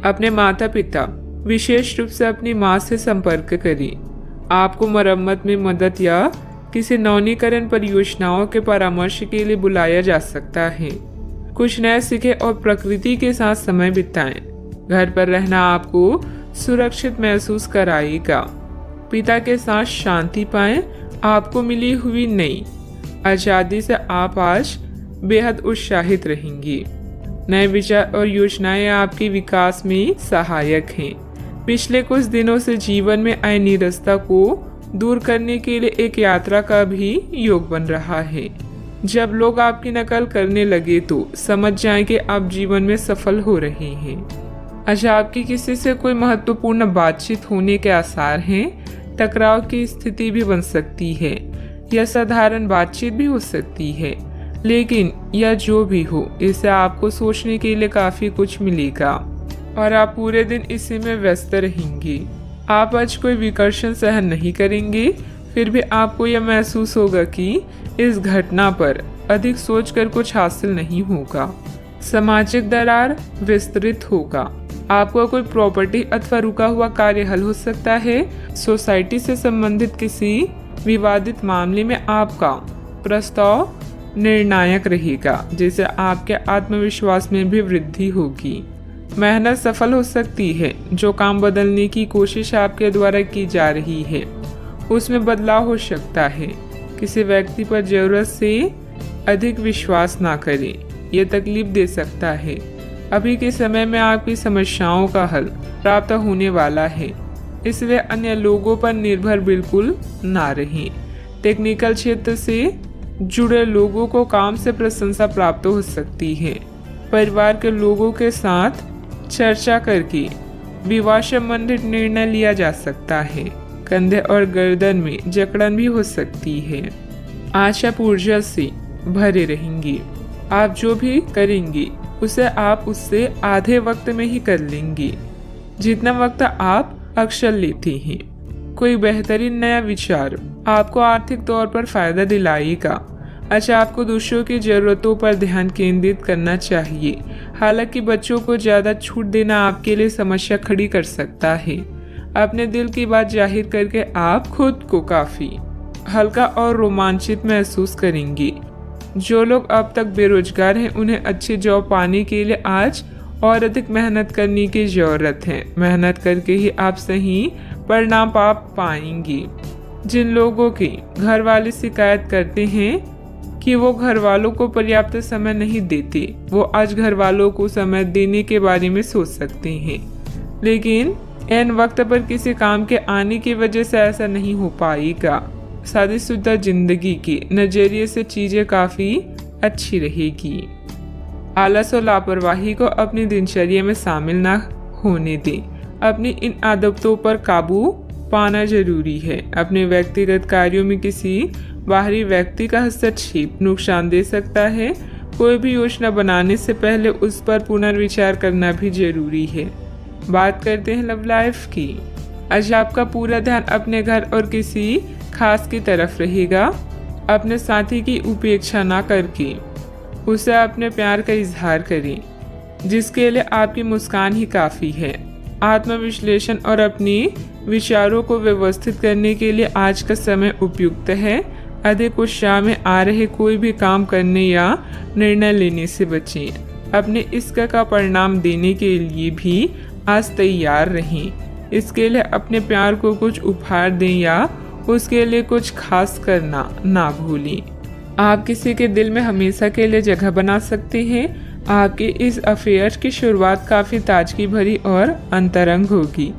अपने माता पिता, विशेष रूप से अपनी माँ से संपर्क करें। आपको मरम्मत में मदद या किसी नवीनीकरण परियोजनाओं के परामर्श के लिए बुलाया जा सकता है। कुछ नया सीखें और प्रकृति के साथ समय बिताएं। घर पर रहना आपको सुरक्षित महसूस कराएगा। पिता के साथ शांति पाएं। आपको मिली हुई नई आज़ादी से आप आज बेहद उत्साहित रहेंगी। नए विचार और योजनाएं आपके विकास में सहायक हैं। पिछले कुछ दिनों से जीवन में आए निरस्ता को दूर करने के लिए एक यात्रा का भी योग बन रहा है। जब लोग आपकी नकल करने लगे तो समझ जाएं कि आप जीवन में सफल हो रहे हैं। अच्छा, आपकी किसी से कोई महत्वपूर्ण बातचीत होने के आसार हैं। टकराव की स्थिति भी बन सकती है या साधारण बातचीत भी हो सकती है, लेकिन यह जो भी हो, इससे आपको सोचने के लिए काफी कुछ मिलेगा और आप पूरे दिन इसी में व्यस्त रहेंगे। आप आज कोई विकर्षण सहन नहीं करेंगे, फिर भी आपको यह महसूस होगा कि इस घटना पर अधिक सोचकर कुछ हासिल नहीं होगा। सामाजिक दरार विस्तृत होगा। आपको कोई प्रॉपर्टी अथवा रुका हुआ कार्य हल हो सकता है। सोसाइटी से संबंधित किसी विवादित मामले में आपका प्रस्ताव निर्णायक रहेगा, जिससे आपके आत्मविश्वास में भी वृद्धि होगी। मेहनत सफल हो सकती है। जो काम बदलने की कोशिश आपके द्वारा की जा रही है उसमें बदलाव हो सकता है। किसी व्यक्ति पर जरूरत से अधिक विश्वास ना करें, यह तकलीफ दे सकता है। अभी के समय में आपकी समस्याओं का हल प्राप्त होने वाला है, इसलिए अन्य लोगों पर निर्भर बिल्कुल ना रहें। टेक्निकल क्षेत्र से जुड़े लोगों को काम से प्रशंसा प्राप्त हो सकती है। परिवार के लोगों के साथ चर्चा करके विवाह संबंधित निर्णय लिया जा सकता है। कंधे और गर्दन में जकड़न भी हो सकती है। आशा ऊर्जा से भरे रहेंगे। आप जो भी करेंगे उसे आप उससे आधे वक्त में ही कर लेंगे जितना वक्त आप अक्सर लेते हैं। कोई बेहतरीन नया विचार आपको आर्थिक तौर पर फायदा दिलाएगा। अच्छा, आपको दूसरों की जरूरतों पर ध्यान केंद्रित करना चाहिए। हालांकि बच्चों को ज्यादा छूट देना आपके लिए समस्या खड़ी कर सकता है। अपने दिल की बात जाहिर करके आप खुद को काफी हल्का और रोमांचित महसूस करेंगे। जो लोग अब तक बेरोजगार हैं उन्हें अच्छी जॉब पाने के लिए आज और अधिक मेहनत करने की जरूरत है। मेहनत करके ही आप सही परिणाम पा पाएंगे। जिन लोगों के घर वाले शिकायत करते हैं कि वो घर वालों को पर्याप्त समय नहीं देते, वो आज घर वालों को समय देने के बारे में सोच सकते हैं, लेकिन ऐन वक्त पर किसी काम के आने की वजह से ऐसा नहीं हो पाएगा। शादीशुदा जिंदगी के नजरिए से चीजें काफी अच्छी रहेगी। आलस और लापरवाही को अपनी दिनचर्या में शामिल न होने दें। अपनी इन आदतों पर काबू पाना जरूरी है। अपने व्यक्तिगत कार्यों में किसी बाहरी व्यक्ति का हस्तक्षेप नुकसान दे सकता है। कोई भी योजना बनाने से पहले उस पर पुनर्विचार करना भी जरूरी है। बात करते हैं लव लाइफ की। आज आपका पूरा ध्यान अपने घर और किसी खास की तरफ रहेगा। अपने साथी की उपेक्षा ना करके उसे अपने प्यार का इजहार करें, जिसके लिए आपकी मुस्कान ही काफी है। आत्मविश्लेषण और अपने विचारों को व्यवस्थित करने के लिए आज का समय उपयुक्त है। अधिक उत्साह में आ रहे कोई भी काम करने या निर्णय लेने से बचें। अपने इश्क का परिणाम देने के लिए भी आज तैयार रहें। इसके लिए अपने प्यार को कुछ उपहार दें या उसके लिए कुछ खास करना ना भूलें। आप किसी के दिल में हमेशा के लिए जगह बना सकते हैं। आपके इस अफेयर की शुरुआत काफी ताजगी भरी और अंतरंग होगी।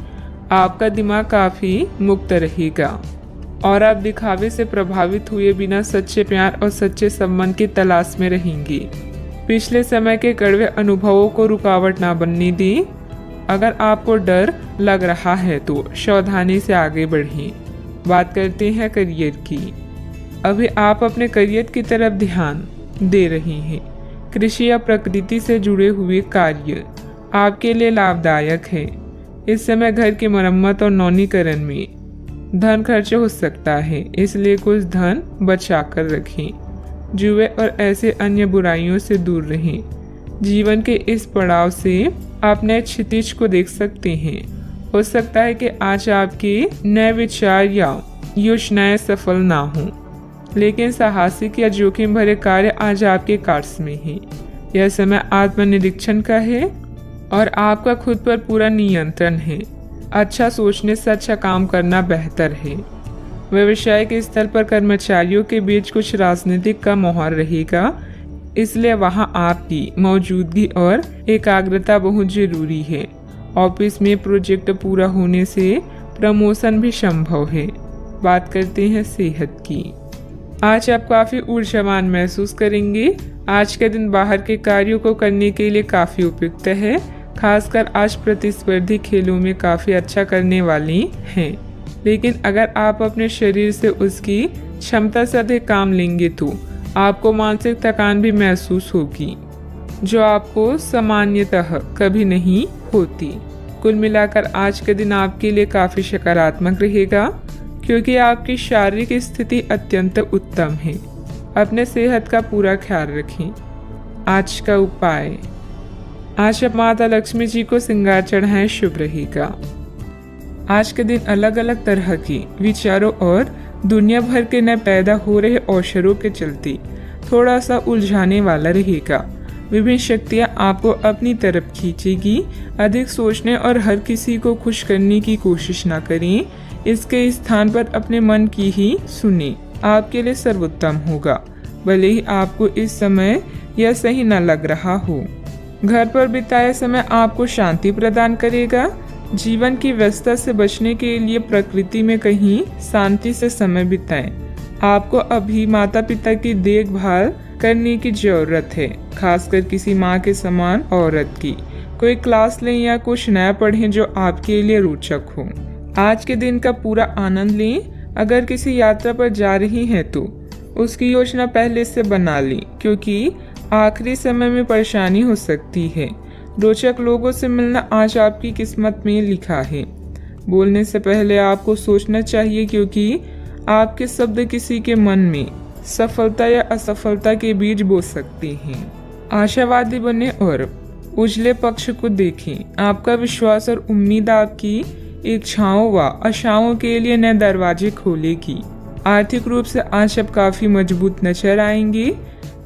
आपका दिमाग काफी मुक्त रहेगा और आप दिखावे से प्रभावित हुए बिना सच्चे प्यार और सच्चे संबंध की तलाश में रहेंगे। पिछले समय के कड़वे अनुभवों को रुकावट ना बनने दें। अगर आपको डर लग रहा है तो सावधानी से आगे बढ़ें। बात करते हैं करियर की। अभी आप अपने करियर की तरफ ध्यान दे रहे हैं। कृषि या प्रकृति से जुड़े हुए कार्य आपके लिए लाभदायक है। इस समय घर की मरम्मत और नवीनीकरण में धन खर्च हो सकता है, इसलिए कुछ धन बचा कर रखें। जुए और ऐसे अन्य बुराइयों से दूर रहें जीवन के इस पड़ाव से आप नए क्षितिज को देख सकते हैं। हो सकता है कि आज आपके नए विचार या योजनाएं सफल ना हों, लेकिन साहसिक या जोखिम भरे कार्य आज आपके कार्स में है। यह समय आत्मनिरीक्षण का है और आपका खुद पर पूरा नियंत्रण है। अच्छा सोचने से अच्छा काम करना बेहतर है। व्यवसायिक स्तर पर कर्मचारियों के बीच कुछ राजनीतिक का माहौल रहेगा, इसलिए वहां आपकी मौजूदगी और एकाग्रता बहुत जरूरी है। ऑफिस में प्रोजेक्ट पूरा होने से प्रमोशन भी संभव है। बात करते हैं सेहत की। आज आप काफी ऊर्जावान महसूस करेंगे। आज का दिन बाहर के कार्यों को करने के लिए काफी उपयुक्त है। खासकर आज प्रतिस्पर्धी खेलों में काफी अच्छा करने वाली हैं। लेकिन अगर आप अपने शरीर से उसकी क्षमता से अधिक काम लेंगे तो आपको मानसिक थकान भी महसूस होगी, जो आपको सामान्यतः कभी नहीं होती। कुल मिलाकर आज का दिन आपके लिए काफी सकारात्मक रहेगा, क्योंकि आपकी शारीरिक स्थिति अत्यंत उत्तम है। अपने सेहत का पूरा ख्याल रखें। आज का उपाय, आज आप माता लक्ष्मी जी को श्रृंगार चढ़ाएं, शुभ रहेगा। आज के दिन अलग अलग तरह के विचारों और दुनिया भर के नए पैदा हो रहे अवसरों के चलते थोड़ा सा उलझाने वाला रहेगा। विभिन्न शक्तियां आपको अपनी तरफ खींचेगी। अधिक सोचने और हर किसी को खुश करने की कोशिश ना करें। इसके स्थान पर अपने मन की ही सुने, आपके लिए सर्वोत्तम होगा, भले ही आपको इस समय यह सही न लग रहा हो। घर पर बिताया समय आपको शांति प्रदान करेगा। जीवन की व्यस्तता से बचने के लिए प्रकृति में कहीं शांति से समय बिताएं। आपको अभी माता पिता की देखभाल करने की जरूरत है, खासकर किसी माँ के समान औरत की। कोई क्लास लें या कुछ नया पढ़ें जो आपके लिए रोचक हो। आज के दिन का पूरा आनंद लें। अगर किसी यात्रा पर जा रही हैं तो उसकी योजना पहले से बना लें, क्योंकि आखिरी समय में परेशानी हो सकती है। रोचक लोगों से मिलना आज आपकी किस्मत में लिखा है। बोलने से पहले आपको सोचना चाहिए, क्योंकि आपके शब्द किसी के मन में सफलता या असफलता के बीज बो सकते हैं। आशावादी बने और उजले पक्ष को देखें। आपका विश्वास और उम्मीद आपकी इच्छाओं व आशाओं के लिए नए दरवाजे खोलेगी। आर्थिक रूप से आज आप काफी मजबूत नजर आएंगे।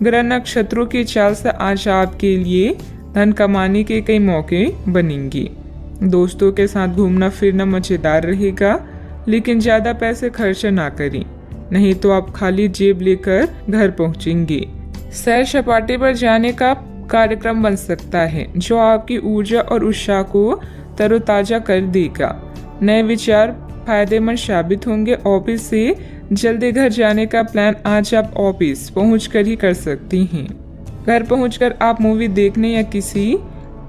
ग्रह नक्षत्रों की चाल से आज आपके लिए धन कमाने के कई मौके बनेंगे। दोस्तों के साथ घूमना फिरना मजेदार रहेगा, लेकिन ज्यादा पैसे खर्च ना करें, नहीं तो आप खाली जेब लेकर घर पहुंचेंगे। सैर सपाटे पर जाने का कार्यक्रम बन सकता है, जो आपकी ऊर्जा और उत्साह को तरोताजा कर देगा। नए विचार फायदेमंद साबित होंगे। ऑफिस से जल्दी घर जाने का प्लान आज आप ऑफिस पहुंचकर ही कर सकती हैं। घर पहुंचकर आप मूवी देखने या किसी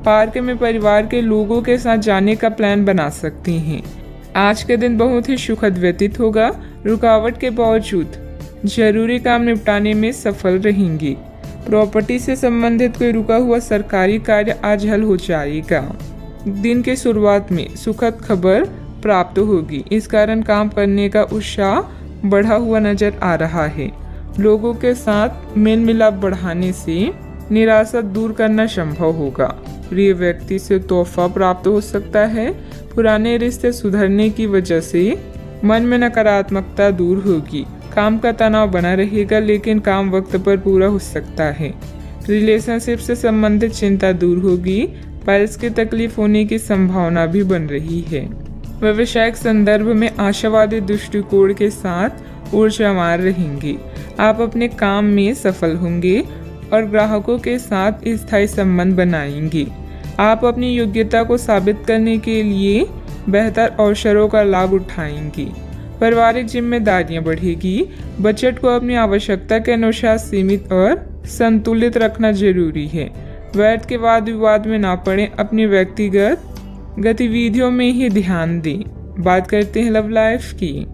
पार्क में परिवार के लोगों के साथ जाने का प्लान बना सकती हैं। आज के दिन बहुत ही सुखद व्यतीत होगा। रुकावट के बावजूद जरूरी काम निपटाने में सफल रहेंगी। प्रॉपर्टी से संबंधित कोई रुका हुआ सरकारी कार्य आज हल हो जाएगा। दिन की शुरुआत में सुखद खबर प्राप्त होगी, इस कारण काम करने का उत्साह बढ़ा हुआ नजर आ रहा है। लोगों के साथ मेल मिलाप बढ़ाने से निराशा दूर करना संभव होगा। प्रिय व्यक्ति से तोहफा प्राप्त हो सकता है। पुराने रिश्ते सुधरने की वजह से मन में नकारात्मकता दूर होगी। काम का तनाव बना रहेगा, लेकिन काम वक्त पर पूरा हो सकता है। रिलेशनशिप से संबंधित चिंता दूर होगी। पाइल्स की तकलीफ होने की संभावना भी बन रही है। व्यवसायिक संदर्भ में आशावादी दृष्टिकोण के साथ ऊर्जावान रहेंगे। आप अपने काम में सफल होंगे और ग्राहकों के साथ स्थायी संबंध बनाएंगे। आप अपनी योग्यता को साबित करने के लिए बेहतर अवसरों का लाभ उठाएंगे। पारिवारिक जिम्मेदारियां बढ़ेगी। बजट को अपनी आवश्यकता के अनुसार सीमित और संतुलित रखना जरूरी है। वैध के वाद विवाद में ना पड़े। अपनी व्यक्तिगत गतिविधियों में ही ध्यान दें। बात करते हैं लव लाइफ की।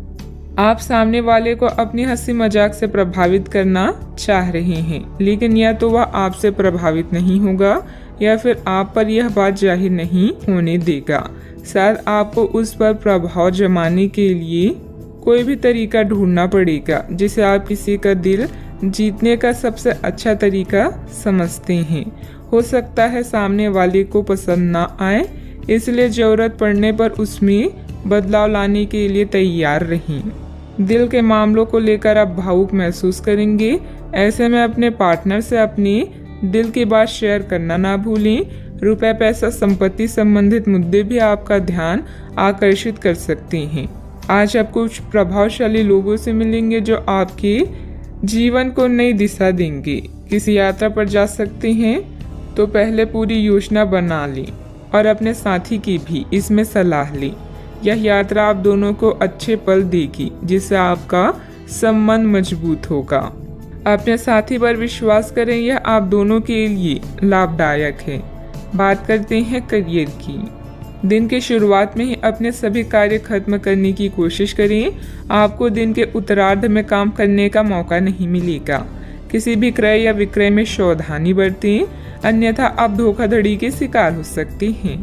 आप सामने वाले को अपनी हंसी मजाक से प्रभावित करना चाह रहे हैं, लेकिन या तो वह आपसे प्रभावित नहीं होगा या फिर आप पर यह बात जाहिर नहीं होने देगा। शायद आपको उस पर प्रभाव जमाने के लिए कोई भी तरीका ढूंढना पड़ेगा, जिसे आप किसी का दिल जीतने का सबसे अच्छा तरीका समझते हैं। हो सकता है सामने वाले को पसंद ना आए, इसलिए जरूरत पड़ने पर उसमें बदलाव लाने के लिए तैयार रहें। दिल के मामलों को लेकर आप भावुक महसूस करेंगे। ऐसे में अपने पार्टनर से अपनी दिल की बात शेयर करना ना भूलें। रुपए, पैसा, संपत्ति संबंधित मुद्दे भी आपका ध्यान आकर्षित कर सकते हैं। आज आप कुछ प्रभावशाली लोगों से मिलेंगे जो आपके जीवन को नई दिशा देंगे। किसी यात्रा पर जा सकते हैं तो पहले पूरी योजना बना लें और अपने साथी की भी इसमें सलाह लें। यह यात्रा आप दोनों को अच्छे पल देगी, जिससे आपका संबंध मजबूत होगा। अपने साथी पर विश्वास करें, यह आप दोनों के लिए लाभदायक है। बात करते हैं करियर की। दिन की शुरुआत में ही अपने सभी कार्य खत्म करने की कोशिश करें। आपको दिन के उत्तरार्ध में काम करने का मौका नहीं मिलेगा। किसी भी क्रय या विक्रय में सावधानी बरतें, अन्यथा आप धोखाधड़ी के शिकार हो सकते हैं।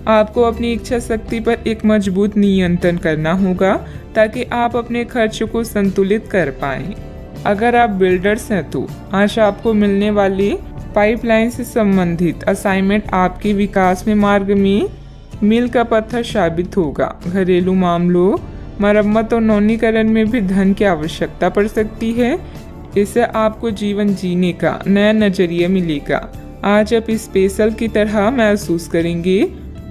आपको अपनी इच्छा शक्ति पर एक मजबूत नियंत्रण करना होगा ताकि आप अपने खर्च को संतुलित कर पाएं। अगर आप बिल्डर्स हैं तो आज आपको मिलने वाली पाइपलाइन से संबंधित असाइनमेंट आपके विकास में मार्ग में मील का पत्थर साबित होगा। घरेलू मामलों, मरम्मत और नवीनीकरण में भी धन की आवश्यकता पड़ सकती है। इससे आपको जीवन जीने का नया नजरिया मिलेगा। आज आप स्पेशल की तरह महसूस करेंगे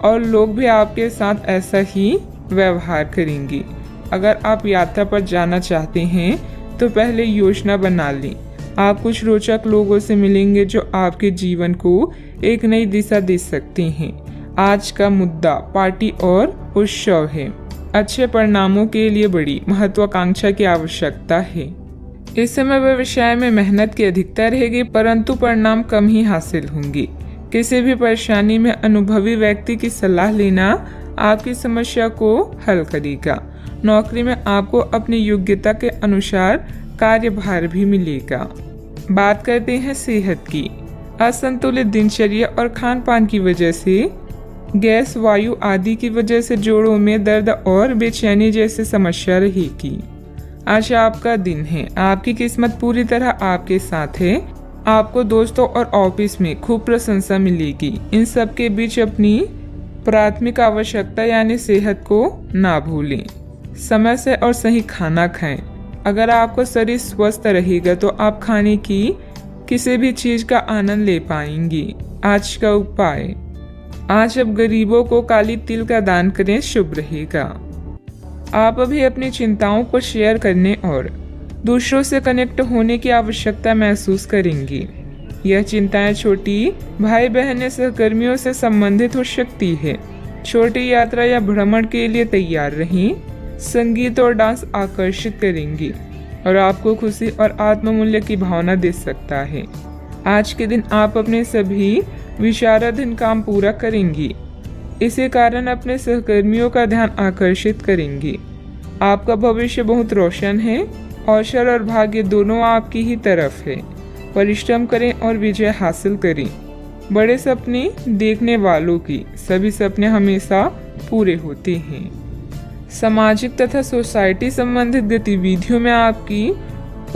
और लोग भी आपके साथ ऐसा ही व्यवहार करेंगे। अगर आप यात्रा पर जाना चाहते हैं तो पहले योजना बना लें। आप कुछ रोचक लोगों से मिलेंगे जो आपके जीवन को एक नई दिशा दे सकते हैं। आज का मुद्दा पार्टी और उत्सव है। अच्छे परिणामों के लिए बड़ी महत्वाकांक्षा की आवश्यकता है। इस समय व्यवसाय में मेहनत की अधिकता रहेगी, परंतु परिणाम कम ही हासिल होंगे। किसी भी परेशानी में अनुभवी व्यक्ति की सलाह लेना आपकी समस्या को हल करेगा। नौकरी में आपको अपनी योग्यता के अनुसार कार्यभार भी मिलेगा। बात करते हैं सेहत की। असंतुलित दिनचर्या और खान पान की वजह से गैस, वायु आदि की वजह से जोड़ों में दर्द और बेचैनी जैसी समस्या रहेगी। आज आपका दिन है। आपकी किस्मत पूरी तरह आपके साथ है। आपको दोस्तों और ऑफिस में खूब प्रशंसा मिलेगी। इन सब के बीच अपनी प्राथमिक आवश्यकता यानी सेहत को ना भूलें। समय से और सही खाना खाएं। अगर आपका शरीर स्वस्थ रहेगा तो आप खाने की किसी भी चीज का आनंद ले पाएंगे। आज का उपाय, आज आप गरीबों को काली तिल का दान करें, शुभ रहेगा। आप अभी अपनी चिंताओं को शेयर करने और दूसरों से कनेक्ट होने की आवश्यकता महसूस करेंगी। यह चिंताएं छोटी भाई बहन या सहकर्मियों से संबंधित हो सकती है। छोटी यात्रा या भ्रमण के लिए तैयार रहें। संगीत और डांस आकर्षित करेंगी और आपको खुशी और आत्ममूल्य की भावना दे सकता है। आज के दिन आप अपने सभी विचाराधीन काम पूरा करेंगी। इसी कारण अपने सहकर्मियों का ध्यान आकर्षित करेंगी। आपका भविष्य बहुत रोशन है। अवसर और भाग्य दोनों आपकी ही तरफ है। परिश्रम करें और विजय हासिल करें। बड़े सपने देखने वालों की सभी सपने हमेशा पूरे होते हैं। सामाजिक तथा सोसाइटी संबंधित गतिविधियों में आपकी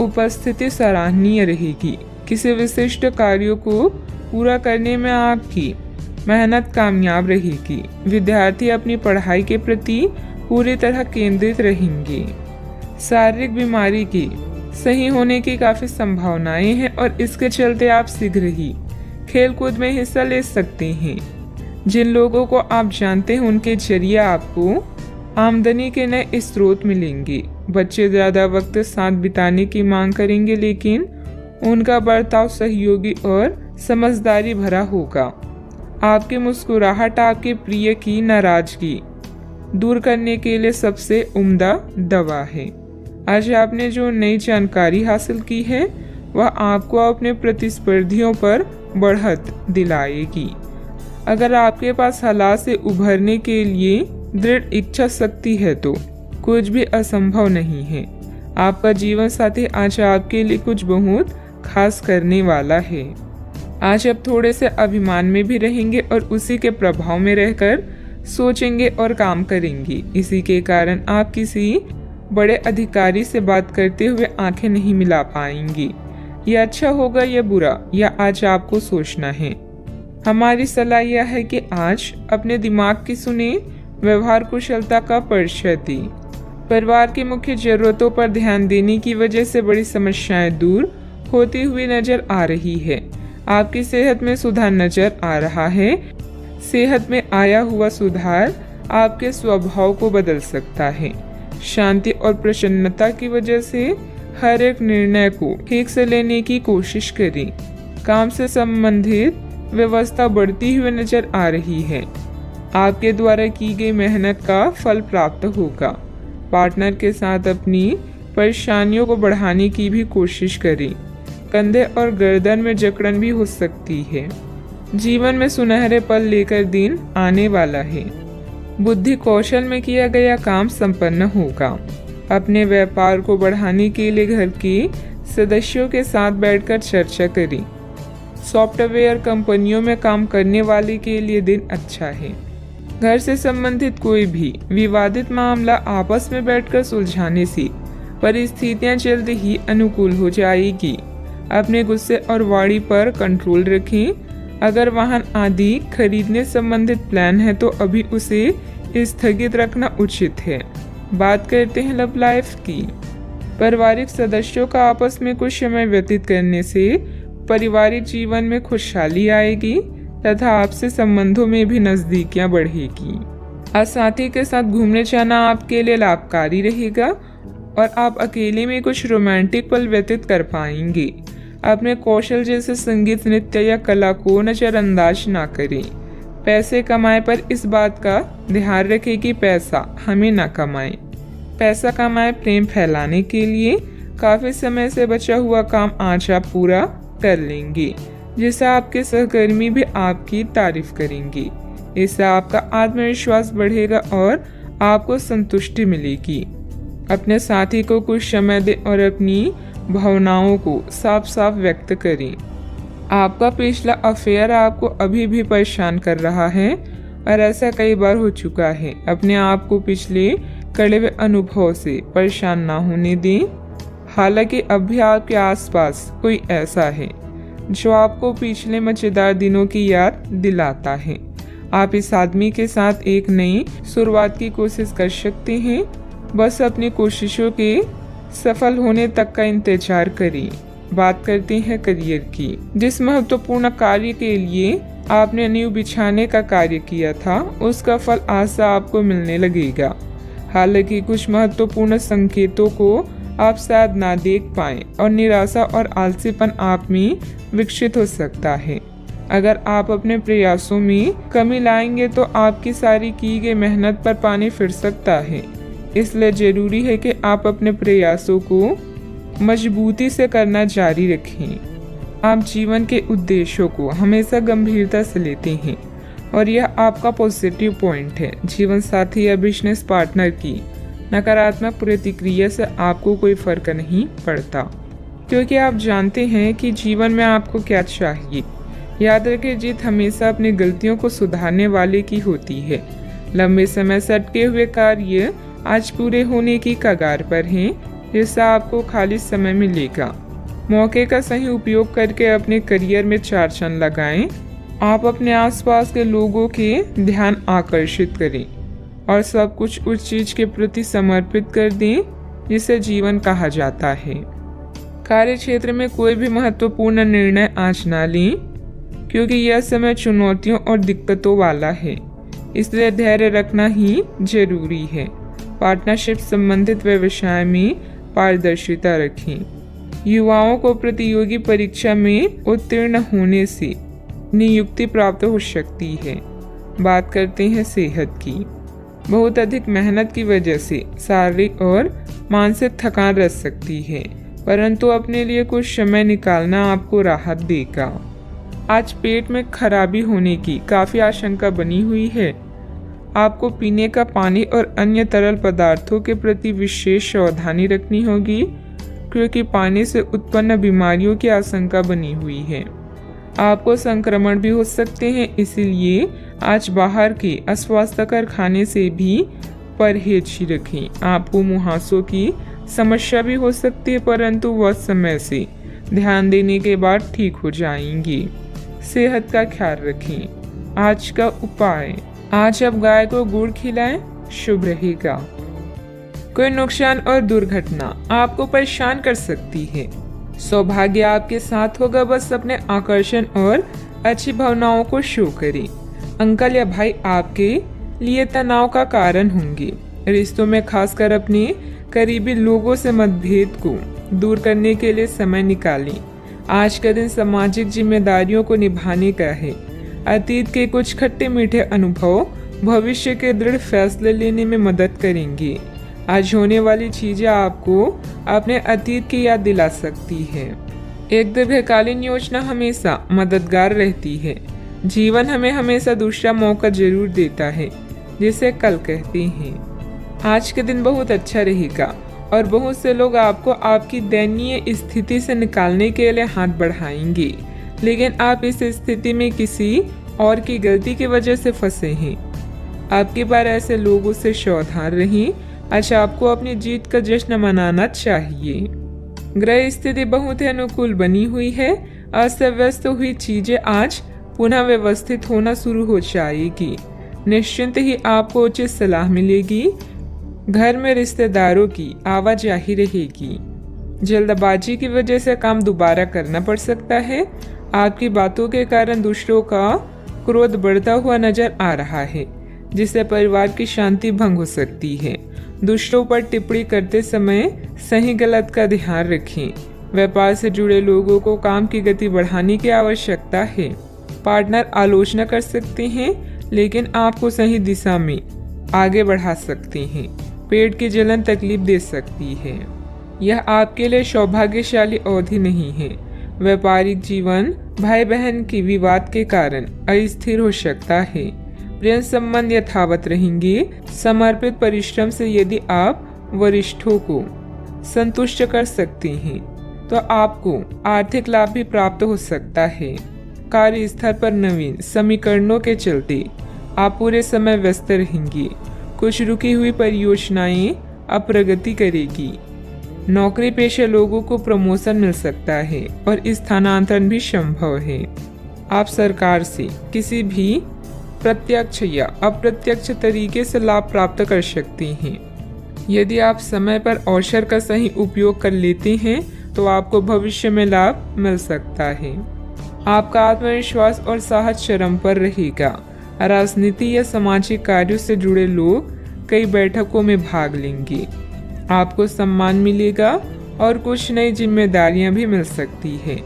उपस्थिति सराहनीय रहेगी। किसी विशिष्ट कार्यों को पूरा करने में आपकी मेहनत कामयाब रहेगी। विद्यार्थी अपनी पढ़ाई के प्रति पूरी तरह केंद्रित रहेंगे। शारीरिक बीमारी की सही होने की काफी संभावनाएं हैं और इसके चलते आप शीघ्र ही खेल कूद में हिस्सा ले सकते हैं। जिन लोगों को आप जानते हैं उनके जरिए आपको आमदनी के नए स्रोत मिलेंगे। बच्चे ज्यादा वक्त साथ बिताने की मांग करेंगे, लेकिन उनका बर्ताव सहयोगी और समझदारी भरा होगा। आपकी मुस्कुराहट आपके प्रिय की नाराजगी दूर करने के लिए सबसे उम्दा दवा है। आज आपने जो नई जानकारी हासिल की है वह आपको अपने प्रतिस्पर्धियों पर बढ़त दिलाएगी। अगर आपके पास हालात से उभरने के लिए दृढ़ इच्छा शक्ति है तो कुछ भी असंभव नहीं है। आपका जीवन साथी आज आपके लिए कुछ बहुत खास करने वाला है। आज आप थोड़े से अभिमान में भी रहेंगे और उसी के प्रभाव में रहकर सोचेंगे और काम करेंगे। इसी के कारण आप किसी बड़े अधिकारी से बात करते हुए आंखें नहीं मिला पाएंगे। यह अच्छा होगा या बुरा, यह आज आपको सोचना है। हमारी सलाह यह है कि आज अपने दिमाग की सुने, व्यवहार कुशलता का परिचय दें। परिवार की मुख्य जरूरतों पर ध्यान देने की वजह से बड़ी समस्याएं दूर होती हुई नजर आ रही है। आपकी सेहत में सुधार नजर आ रहा है। सेहत में आया हुआ सुधार आपके स्वभाव को बदल सकता है। शांति और प्रसन्नता की वजह से हर एक निर्णय को ठीक से लेने की कोशिश करें। काम से संबंधित व्यवस्था बढ़ती हुई नजर आ रही है। आपके द्वारा की गई मेहनत का फल प्राप्त होगा। पार्टनर के साथ अपनी परेशानियों को बढ़ाने की भी कोशिश करें। कंधे और गर्दन में जकड़न भी हो सकती है। जीवन में सुनहरे पल लेकर दिन आने वाला है। बुद्धि कौशल में किया गया काम संपन्न होगा। अपने व्यापार को बढ़ाने के लिए घर के सदस्यों के साथ बैठकर चर्चा करें। सॉफ्टवेयर कंपनियों में काम करने वाले के लिए दिन अच्छा है। घर से संबंधित कोई भी विवादित मामला आपस में बैठकर सुलझाने से परिस्थितियां जल्द ही अनुकूल हो जाएगी। अपने गुस्से और वाणी पर कंट्रोल रखें। अगर वाहन आदि खरीदने संबंधित प्लान है तो अभी उसे स्थगित रखना उचित है। बात करते हैं लव लाइफ की। पारिवारिक सदस्यों का आपस में कुछ समय व्यतीत करने से पारिवारिक जीवन में खुशहाली आएगी तथा आपसे संबंधों में भी नजदीकियां बढ़ेगी। आज साथी के साथ घूमने जाना आपके लिए लाभकारी रहेगा और आप अकेले में कुछ रोमांटिक पल व्यतीत कर पाएंगे। अपने कौशल जैसे संगीत, नृत्य या कला को नजरअंदाज ना करें। पैसे कमाए पर इस बात का ध्यान रखें कि पैसा हमें ना कमाए। पैसा कमाए प्रेम फैलाने के लिए काफी समय से बचा हुआ काम आज आप पूरा कर लेंगे, जिससे आपके सहकर्मी भी आपकी तारीफ करेंगे। इससे आपका आत्मविश्वास बढ़ेगा और आपको संतुष्टि मिलेगी। अपने साथी को कुछ समय दें और अपनी भावनाओं को साफ साफ व्यक्त करें। आपका पिछला अफेयर आपको अभी भी परेशान कर रहा है और ऐसा कई बार हो चुका है। अपने आप को पिछले कड़े हुए अनुभव से परेशान ना होने दें। हालांकि अब भी आपके आसपास कोई ऐसा है जो आपको पिछले मजेदार दिनों की याद दिलाता है। आप इस आदमी के साथ एक नई शुरुआत की कोशिश कर सकते हैं। बस अपनी कोशिशों के सफल होने तक का इंतजार करें। बात करते हैं करियर की। जिस महत्वपूर्ण कार्य के लिए आपने नींव बिछाने का कार्य किया था, उसका फल आज से आपको मिलने लगेगा। हालांकि कुछ महत्वपूर्ण संकेतों को आप शायद ना देख पाएं और निराशा और आलसीपन आप में विकसित हो सकता है। अगर आप अपने प्रयासों में कमी लाएंगे तो आपकी सारी की गई मेहनत पर पानी फिर सकता है। इसलिए जरूरी है कि आप अपने प्रयासों को मजबूती से करना जारी रखें। आप जीवन के उद्देश्यों को हमेशा गंभीरता से लेते हैं और यह आपका पॉजिटिव पॉइंट है। जीवन साथी या बिजनेस पार्टनर की नकारात्मक प्रतिक्रिया से आपको कोई फर्क नहीं पड़ता, क्योंकि आप जानते हैं कि जीवन में आपको क्या चाहिए। याद रखें, जीत हमेशा अपनी गलतियों को सुधारने वाले की होती है। लंबे समय से अटके हुए कार्य आज पूरे होने की कगार पर हैं, जिससे आपको खाली समय मिलेगा। मौके का सही उपयोग करके अपने करियर में 4 चांद लगाएं। आप अपने आसपास के लोगों के ध्यान आकर्षित करें और सब कुछ उस चीज के प्रति समर्पित कर दें जिसे जीवन कहा जाता है। कार्य क्षेत्र में कोई भी महत्वपूर्ण निर्णय आज ना लें, क्योंकि यह समय चुनौतियों और दिक्कतों वाला है। इसलिए धैर्य रखना ही जरूरी है। पार्टनरशिप संबंधित व्यवसाय में पारदर्शिता रखें। युवाओं को प्रतियोगी परीक्षा में उत्तीर्ण होने से नियुक्ति प्राप्त हो सकती है। बात करते हैं सेहत की। बहुत अधिक मेहनत की वजह से शारीरिक और मानसिक थकान रह सकती है, परंतु अपने लिए कुछ समय निकालना आपको राहत देगा। आज पेट में खराबी होने की काफी आशंका बनी हुई है। आपको पीने का पानी और अन्य तरल पदार्थों के प्रति विशेष सावधानी रखनी होगी, क्योंकि पानी से उत्पन्न बीमारियों की आशंका बनी हुई है। आपको संक्रमण भी हो सकते हैं, इसीलिए आज बाहर के अस्वास्थ्यकर खाने से भी परहेज रखें। आपको मुहासों की समस्या भी हो सकती है, परंतु वह समय से ध्यान देने के बाद ठीक हो जाएंगी। सेहत का ख्याल रखें। आज का उपाय, आज आप गाय को गुड़ खिलाएं, शुभ रहेगा। कोई नुकसान और दुर्घटना आपको परेशान कर सकती है। सौभाग्य आपके साथ होगा, बस अपने आकर्षण और अच्छी भावनाओं को शो करें। अंकल या भाई आपके लिए तनाव का कारण होंगे। रिश्तों में खासकर अपने करीबी लोगों से मतभेद को दूर करने के लिए समय निकालें। आज का दिन सामाजिक जिम्मेदारियों को निभाने का है। अतीत के कुछ खट्टे मीठे अनुभव भविष्य के दृढ़ फैसले लेने में मदद करेंगे। आज होने वाली चीजें आपको अपने अतीत की याद दिला सकती है। एक दीर्घकालीन योजना हमेशा मददगार रहती है। जीवन हमें हमेशा दूसरा मौका जरूर देता है, जिसे कल कहते हैं। आज के दिन बहुत अच्छा रहेगा और बहुत से लोग आपको आपकी दयनीय स्थिति से निकालने के लिए हाथ बढ़ाएंगे, लेकिन आप इस स्थिति में किसी और की गलती की वजह से फंसे हैं। आपकी बार ऐसे लोगों से सावधान रहें। अच्छा, आपको अपनी जीत का जश्न मनाना चाहिए। ग्रह स्थिति बहुत ही अनुकूल बनी हुई है। अस्त व्यस्त हुई चीजें आज पुनः व्यवस्थित होना शुरू हो जाएगी। निश्चिंत ही आपको उचित सलाह मिलेगी। घर में रिश्तेदारों की आवाजाही रहेगी। जल्दबाजी की वजह से काम दोबारा करना पड़ सकता है। आपकी बातों के कारण दूसरों का क्रोध बढ़ता हुआ नजर आ रहा है, जिससे परिवार की शांति भंग हो सकती है। दूसरों पर टिप्पणी करते समय सही गलत का ध्यान रखें। व्यापार से जुड़े लोगों को काम की गति बढ़ाने की आवश्यकता है। पार्टनर आलोचना कर सकते हैं, लेकिन आपको सही दिशा में आगे बढ़ा सकते हैं। पेट की जलन तकलीफ दे सकती है। यह आपके लिए सौभाग्यशाली अवधि नहीं है। व्यापारिक जीवन भाई बहन की विवाद के कारण अस्थिर हो सकता है। प्रेम संबंध यथावत रहेंगे। समर्पित परिश्रम से यदि आप वरिष्ठों को संतुष्ट कर सकते हैं, तो आपको आर्थिक लाभ भी प्राप्त हो सकता है। कार्यस्थल पर नवीन समीकरणों के चलते आप पूरे समय व्यस्त रहेंगे। कुछ रुकी हुई परियोजनाएं अब प्रगति करेगी। नौकरी पेशे लोगों को प्रमोशन मिल सकता है और स्थानांतरण भी संभव है। आप सरकार से किसी भी प्रत्यक्ष या अप्रत्यक्ष तरीके से लाभ प्राप्त कर सकते हैं। यदि आप समय पर अवसर का सही उपयोग कर लेते हैं, तो आपको भविष्य में लाभ मिल सकता है। आपका आत्मविश्वास और साहस चरम पर रहेगा। राजनीति या सामाजिक कार्यों से जुड़े लोग कई बैठकों में भाग लेंगे। आपको सम्मान मिलेगा और कुछ नई जिम्मेदारियां भी मिल सकती है।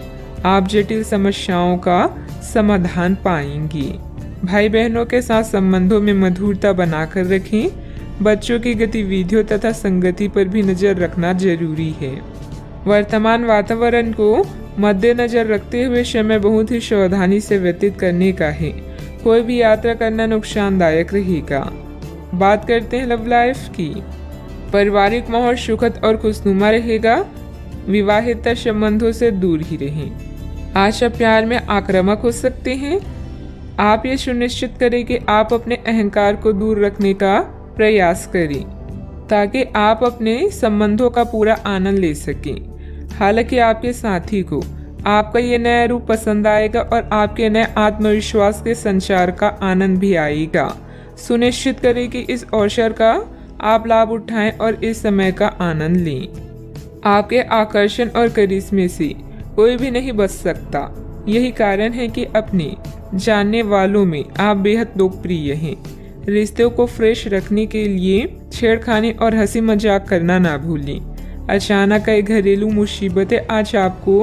आप जटिल समस्याओं का समाधान पाएंगे। भाई बहनों के साथ संबंधों में मधुरता बनाकर रखें। बच्चों की गतिविधियों तथा संगति पर भी नजर रखना जरूरी है। वर्तमान वातावरण को मद्देनजर रखते हुए समय बहुत ही सावधानी से व्यतीत करने का है। कोई भी यात्रा करना नुकसानदायक रहेगा। बात करते हैं लव लाइफ की। पारिवारिक माहौल सुखद और खुशनुमा रहेगा। विवाहित संबंधों से दूर ही रहें। आज आप प्यार में आक्रामक हो सकते हैं। आप ये सुनिश्चित करें कि आप अपने अहंकार को दूर रखने का प्रयास करें, ताकि आप अपने संबंधों का पूरा आनंद ले सकें। हालांकि आपके साथी को आपका ये नया रूप पसंद आएगा और आपके नए आत्मविश्वास के संचार का आनंद भी आएगा। सुनिश्चित करें कि इस अवसर का आप लाभ उठाएं और इस समय का आनंद लें। आपके आकर्षण और करिश्मे से कोई भी नहीं बच सकता। यही कारण है कि अपने जानने वालों में आप बेहद लोकप्रिय हैं। रिश्तों को फ्रेश रखने के लिए छेड़खानी और हंसी मजाक करना ना भूलें। अचानक कई घरेलू मुसीबतें आज आपको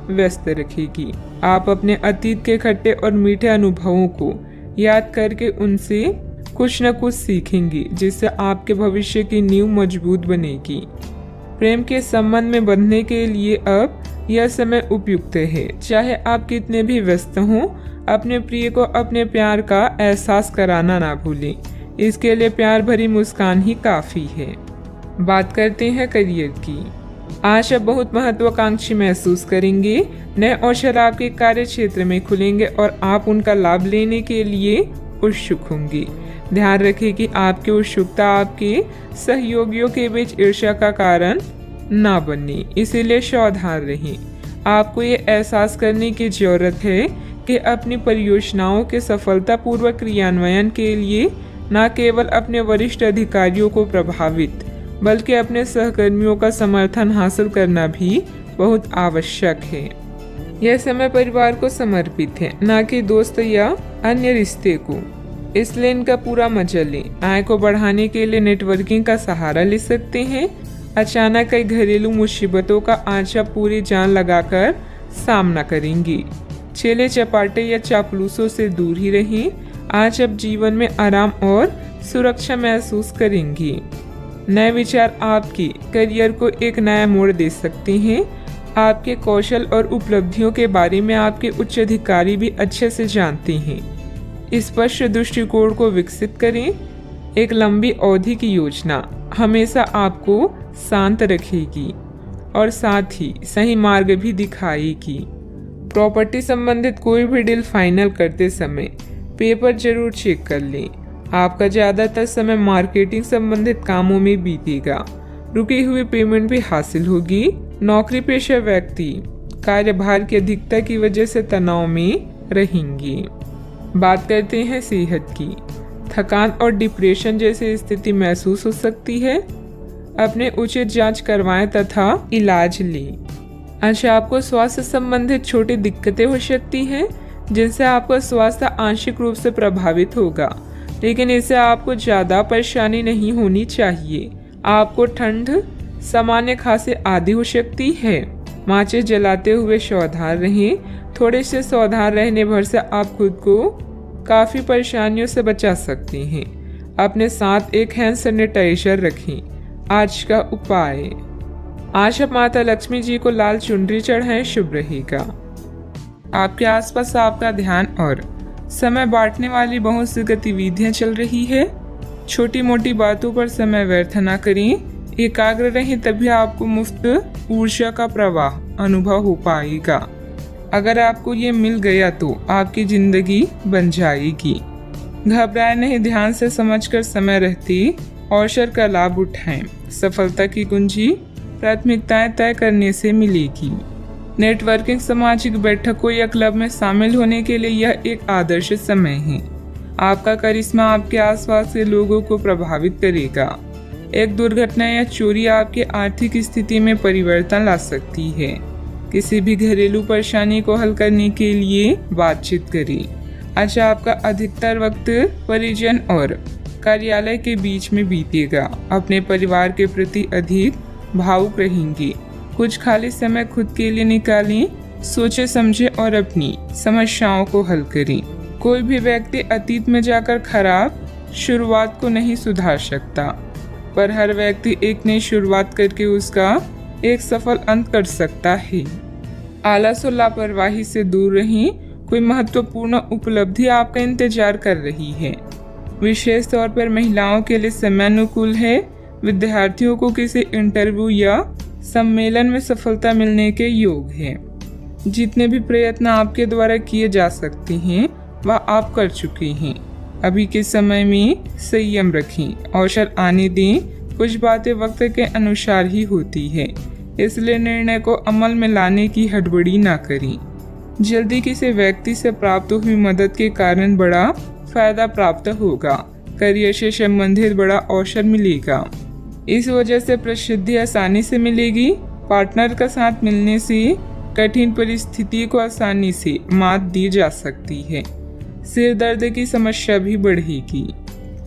व्यस्त रखेगी। आप अपने अतीत के खट्टे और मीठे अनुभवों को याद करके उनसे कुछ न कुछ सीखेंगे, जिससे आपके भविष्य की नींव मजबूत बनेगी। प्रेम के संबंध में बंधने के लिए अब यह समय उपयुक्त है। चाहे आप कितने भी व्यस्त हों, अपने प्रिय को अपने प्यार का एहसास कराना ना भूलें। इसके लिए प्यार भरी मुस्कान ही काफी है। बात करते हैं करियर की। आज आप बहुत महत्वाकांक्षी महसूस करेंगे। नए अवसर आपके कार्य क्षेत्र में खुलेंगे और आप उनका लाभ लेने के लिए उत्सुक होंगे। ध्यान रखें कि आपकी उत्सुकता आपके सहयोगियों के बीच ईर्ष्या का कारण ना बने, इसीलिए सावधान रहें। आपको ये एहसास करने की जरूरत है कि अपनी परियोजनाओं के सफलतापूर्वक क्रियान्वयन के लिए न केवल अपने वरिष्ठ अधिकारियों को प्रभावित बल्कि अपने सहकर्मियों का समर्थन हासिल करना भी बहुत आवश्यक है। यह समय परिवार को समर्पित है, न कि दोस्त या अन्य रिश्ते को, इसलिए इनका पूरा मजा लें। आय को बढ़ाने के लिए नेटवर्किंग का सहारा ले सकते हैं। अचानक कई घरेलू मुसीबतों का आज आप पूरी जान लगाकर सामना करेंगी। चेले चपाटे या चापलूसों से दूर ही रहें। आज आप जीवन में आराम और सुरक्षा महसूस करेंगी। नए विचार आपकी करियर को एक नया मोड़ दे सकते हैं। आपके कौशल और उपलब्धियों के बारे में आपके उच्च अधिकारी भी अच्छे से जानते हैं। स्पष्ट दृष्टिकोण को विकसित करें। एक लंबी अवधि की योजना हमेशा आपको शांत रखेगी और साथ ही सही मार्ग भी दिखाएगी। प्रॉपर्टी संबंधित कोई भी डील फाइनल करते समय पेपर जरूर चेक कर लें। आपका ज़्यादातर समय मार्केटिंग संबंधित कामों में बीतेगा। रुकी हुई पेमेंट भी हासिल होगी। नौकरी पेशा व्यक्ति कार्यभार की अधिकता की वजह से तनाव में रहेंगी। बात करते हैं सेहत की। थकान और डिप्रेशन जैसी स्थिति महसूस हो सकती है। अपने उचित जांच करवाएं तथा इलाज लें। अच्छा, आपको स्वास्थ्य संबंधित छोटी दिक्कतें हो सकती हैं जिनसे आपका स्वास्थ्य आंशिक रूप से प्रभावित होगा, लेकिन इससे आपको ज़्यादा परेशानी नहीं होनी चाहिए। आपको ठंड, सामान्य खांसी आदि हो सकती है। माचिस जलाते हुए सावधान रहें। थोड़े से सावधान रहने भर से आप खुद को काफ़ी परेशानियों से बचा सकते हैं। अपने साथ एक हैंड सैनिटाइजर रखें। आज का उपाय, आज आप माता लक्ष्मी जी को लाल चुनरी चढ़ाएं, शुभ रहेगा। आपके आसपास आपका ध्यान और समय बांटने वाली बहुत सी गतिविधियां चल रही है। छोटी मोटी बातों पर समय व्यर्थ न करें। एकाग्र रहें, तभी आपको मुफ्त ऊर्जा का प्रवाह अनुभव हो पाएगा। अगर आपको ये मिल गया तो आपकी जिंदगी बन जाएगी। घबराए नहीं, ध्यान से समझकर समय रहते अवसर का लाभ उठाएं। सफलता की कुंजी प्राथमिकताएं तय करने से मिलेगी। नेटवर्किंग, सामाजिक बैठकों या क्लब में शामिल होने के लिए यह एक आदर्श समय है। आपका करिश्मा आपके आसपास के लोगों को प्रभावित करेगा। एक दुर्घटना या चोरी आपकी आर्थिक स्थिति में परिवर्तन ला सकती है। किसी भी घरेलू परेशानी को हल करने के लिए बातचीत करें। आज आपका अधिकतर वक्त परिजन और कार्यालय के बीच में बीतेगा। अपने परिवार के प्रति अधिक भावुक रहेंगे। कुछ खाली समय खुद के लिए निकालें। सोचे समझे और अपनी समस्याओं को हल करें। कोई भी व्यक्ति अतीत में जाकर खराब शुरुआत को नहीं सुधार सकता, पर हर व्यक्ति एक नई शुरुआत करके उसका एक सफल अंत कर सकता है। आलस और लापरवाही से दूर रहें। कोई महत्वपूर्ण उपलब्धि आपका इंतजार कर रही है। विशेष तौर पर महिलाओं के लिए समय अनुकूल है। विद्यार्थियों को किसी इंटरव्यू या सम्मेलन में सफलता मिलने के योग है। जितने भी प्रयत्न आपके द्वारा किए जा सकते हैं वह आप कर चुके हैं। अभी के समय में संयम रखें। अवसर आने दें। कुछ बातें वक्त के अनुसार ही होती है, इसलिए निर्णय को अमल में लाने की हड़बड़ी ना करें। जल्दी किसी व्यक्ति से प्राप्त हुई मदद के कारण बड़ा फायदा प्राप्त होगा। करियर से संबंधित बड़ा अवसर मिलेगा। इस वजह से प्रसिद्धि आसानी से मिलेगी। पार्टनर का साथ मिलने से कठिन परिस्थिति को आसानी से मात दी जा सकती है। सिर दर्द की समस्या भी बढ़ेगी।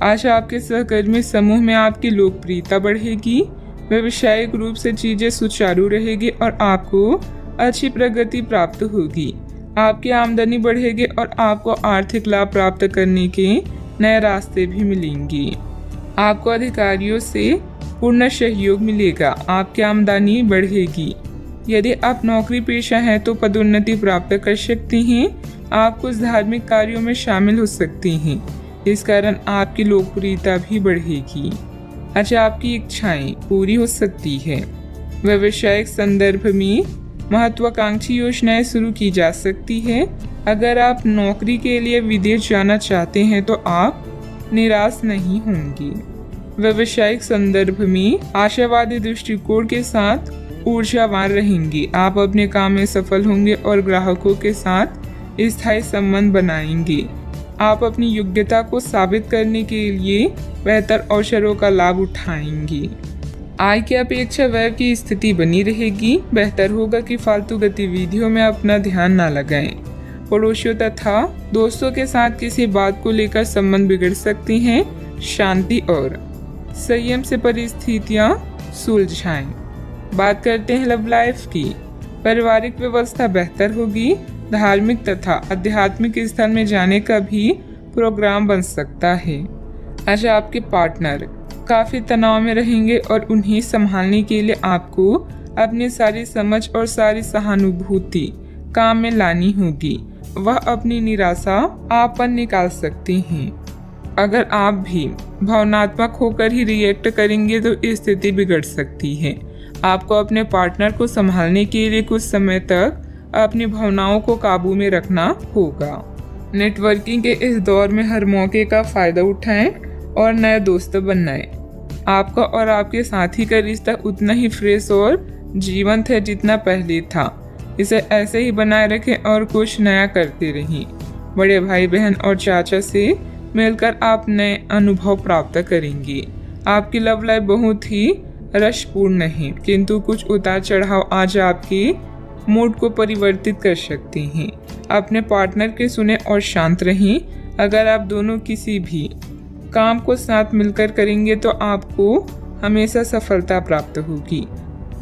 आज आपके सहकर्मी समूह में आपकी लोकप्रियता बढ़ेगी। व्यावसायिक रूप से चीजें सुचारू रहेगी और आपको अच्छी प्रगति प्राप्त होगी। आपकी आमदनी बढ़ेगी और आपको आर्थिक लाभ प्राप्त करने के नए रास्ते भी मिलेंगे। आपको अधिकारियों से पूर्ण सहयोग मिलेगा। आपकी आमदनी बढ़ेगी। यदि आप नौकरी पेशा हैं तो पदोन्नति प्राप्त कर सकते हैं। आप कुछ धार्मिक कार्यों में शामिल हो सकते हैं। इस कारण आपकी लोकप्रियता भी बढ़ेगी। अच्छा, आपकी इच्छाएं पूरी हो सकती है। व्यावसायिक संदर्भ में महत्वाकांक्षी योजनाएं शुरू की जा सकती है। अगर आप नौकरी के लिए विदेश जाना चाहते हैं तो आप निराश नहीं होंगे। व्यावसायिक संदर्भ में आशावादी दृष्टिकोण के साथ ऊर्जावान रहेंगे। आप अपने काम में सफल होंगे और ग्राहकों के साथ स्थायी संबंध बनाएंगे। आप अपनी योग्यता को साबित करने के लिए बेहतर अवसरों का लाभ उठाएंगे। आय की अपेक्षा व्यय की स्थिति बनी रहेगी। बेहतर होगा कि फालतू गतिविधियों में अपना ध्यान न लगाएं। पड़ोसियों तथा दोस्तों के साथ किसी बात को लेकर संबंध बिगड़ सकती हैं। शांति और संयम से परिस्थितियां सुलझाएं। बात करते हैं लव लाइफ की। पारिवारिक व्यवस्था बेहतर होगी। धार्मिक तथा आध्यात्मिक स्थल में जाने का भी प्रोग्राम बन सकता है। आज आपके पार्टनर काफी तनाव में रहेंगे और उन्हें संभालने के लिए आपको अपनी सारी समझ और सारी सहानुभूति काम में लानी होगी। वह अपनी निराशा आप पर निकाल सकती हैं। अगर आप भी भावनात्मक होकर ही रिएक्ट करेंगे तो स्थिति बिगड़ सकती है। आपको अपने पार्टनर को संभालने के लिए कुछ समय तक अपनी भावनाओं को काबू में रखना होगा। नेटवर्किंग के इस दौर में हर मौके का फायदा उठाएं और नए दोस्त बनाएं। आपका और आपके साथी का रिश्ता उतना ही फ्रेश और जीवंत है जितना पहले था। इसे ऐसे ही बनाए रखें और कुछ नया करते रहें। बड़े भाई बहन और चाचा से मिलकर आप नए अनुभव प्राप्त करेंगे। आपकी लव लाइफ बहुत ही रसपूर्ण है, किंतु कुछ उतार चढ़ाव आज आपके मूड को परिवर्तित कर सकते हैं। अपने पार्टनर के सुने और शांत रहें। अगर आप दोनों किसी भी काम को साथ मिलकर करेंगे तो आपको हमेशा सफलता प्राप्त होगी।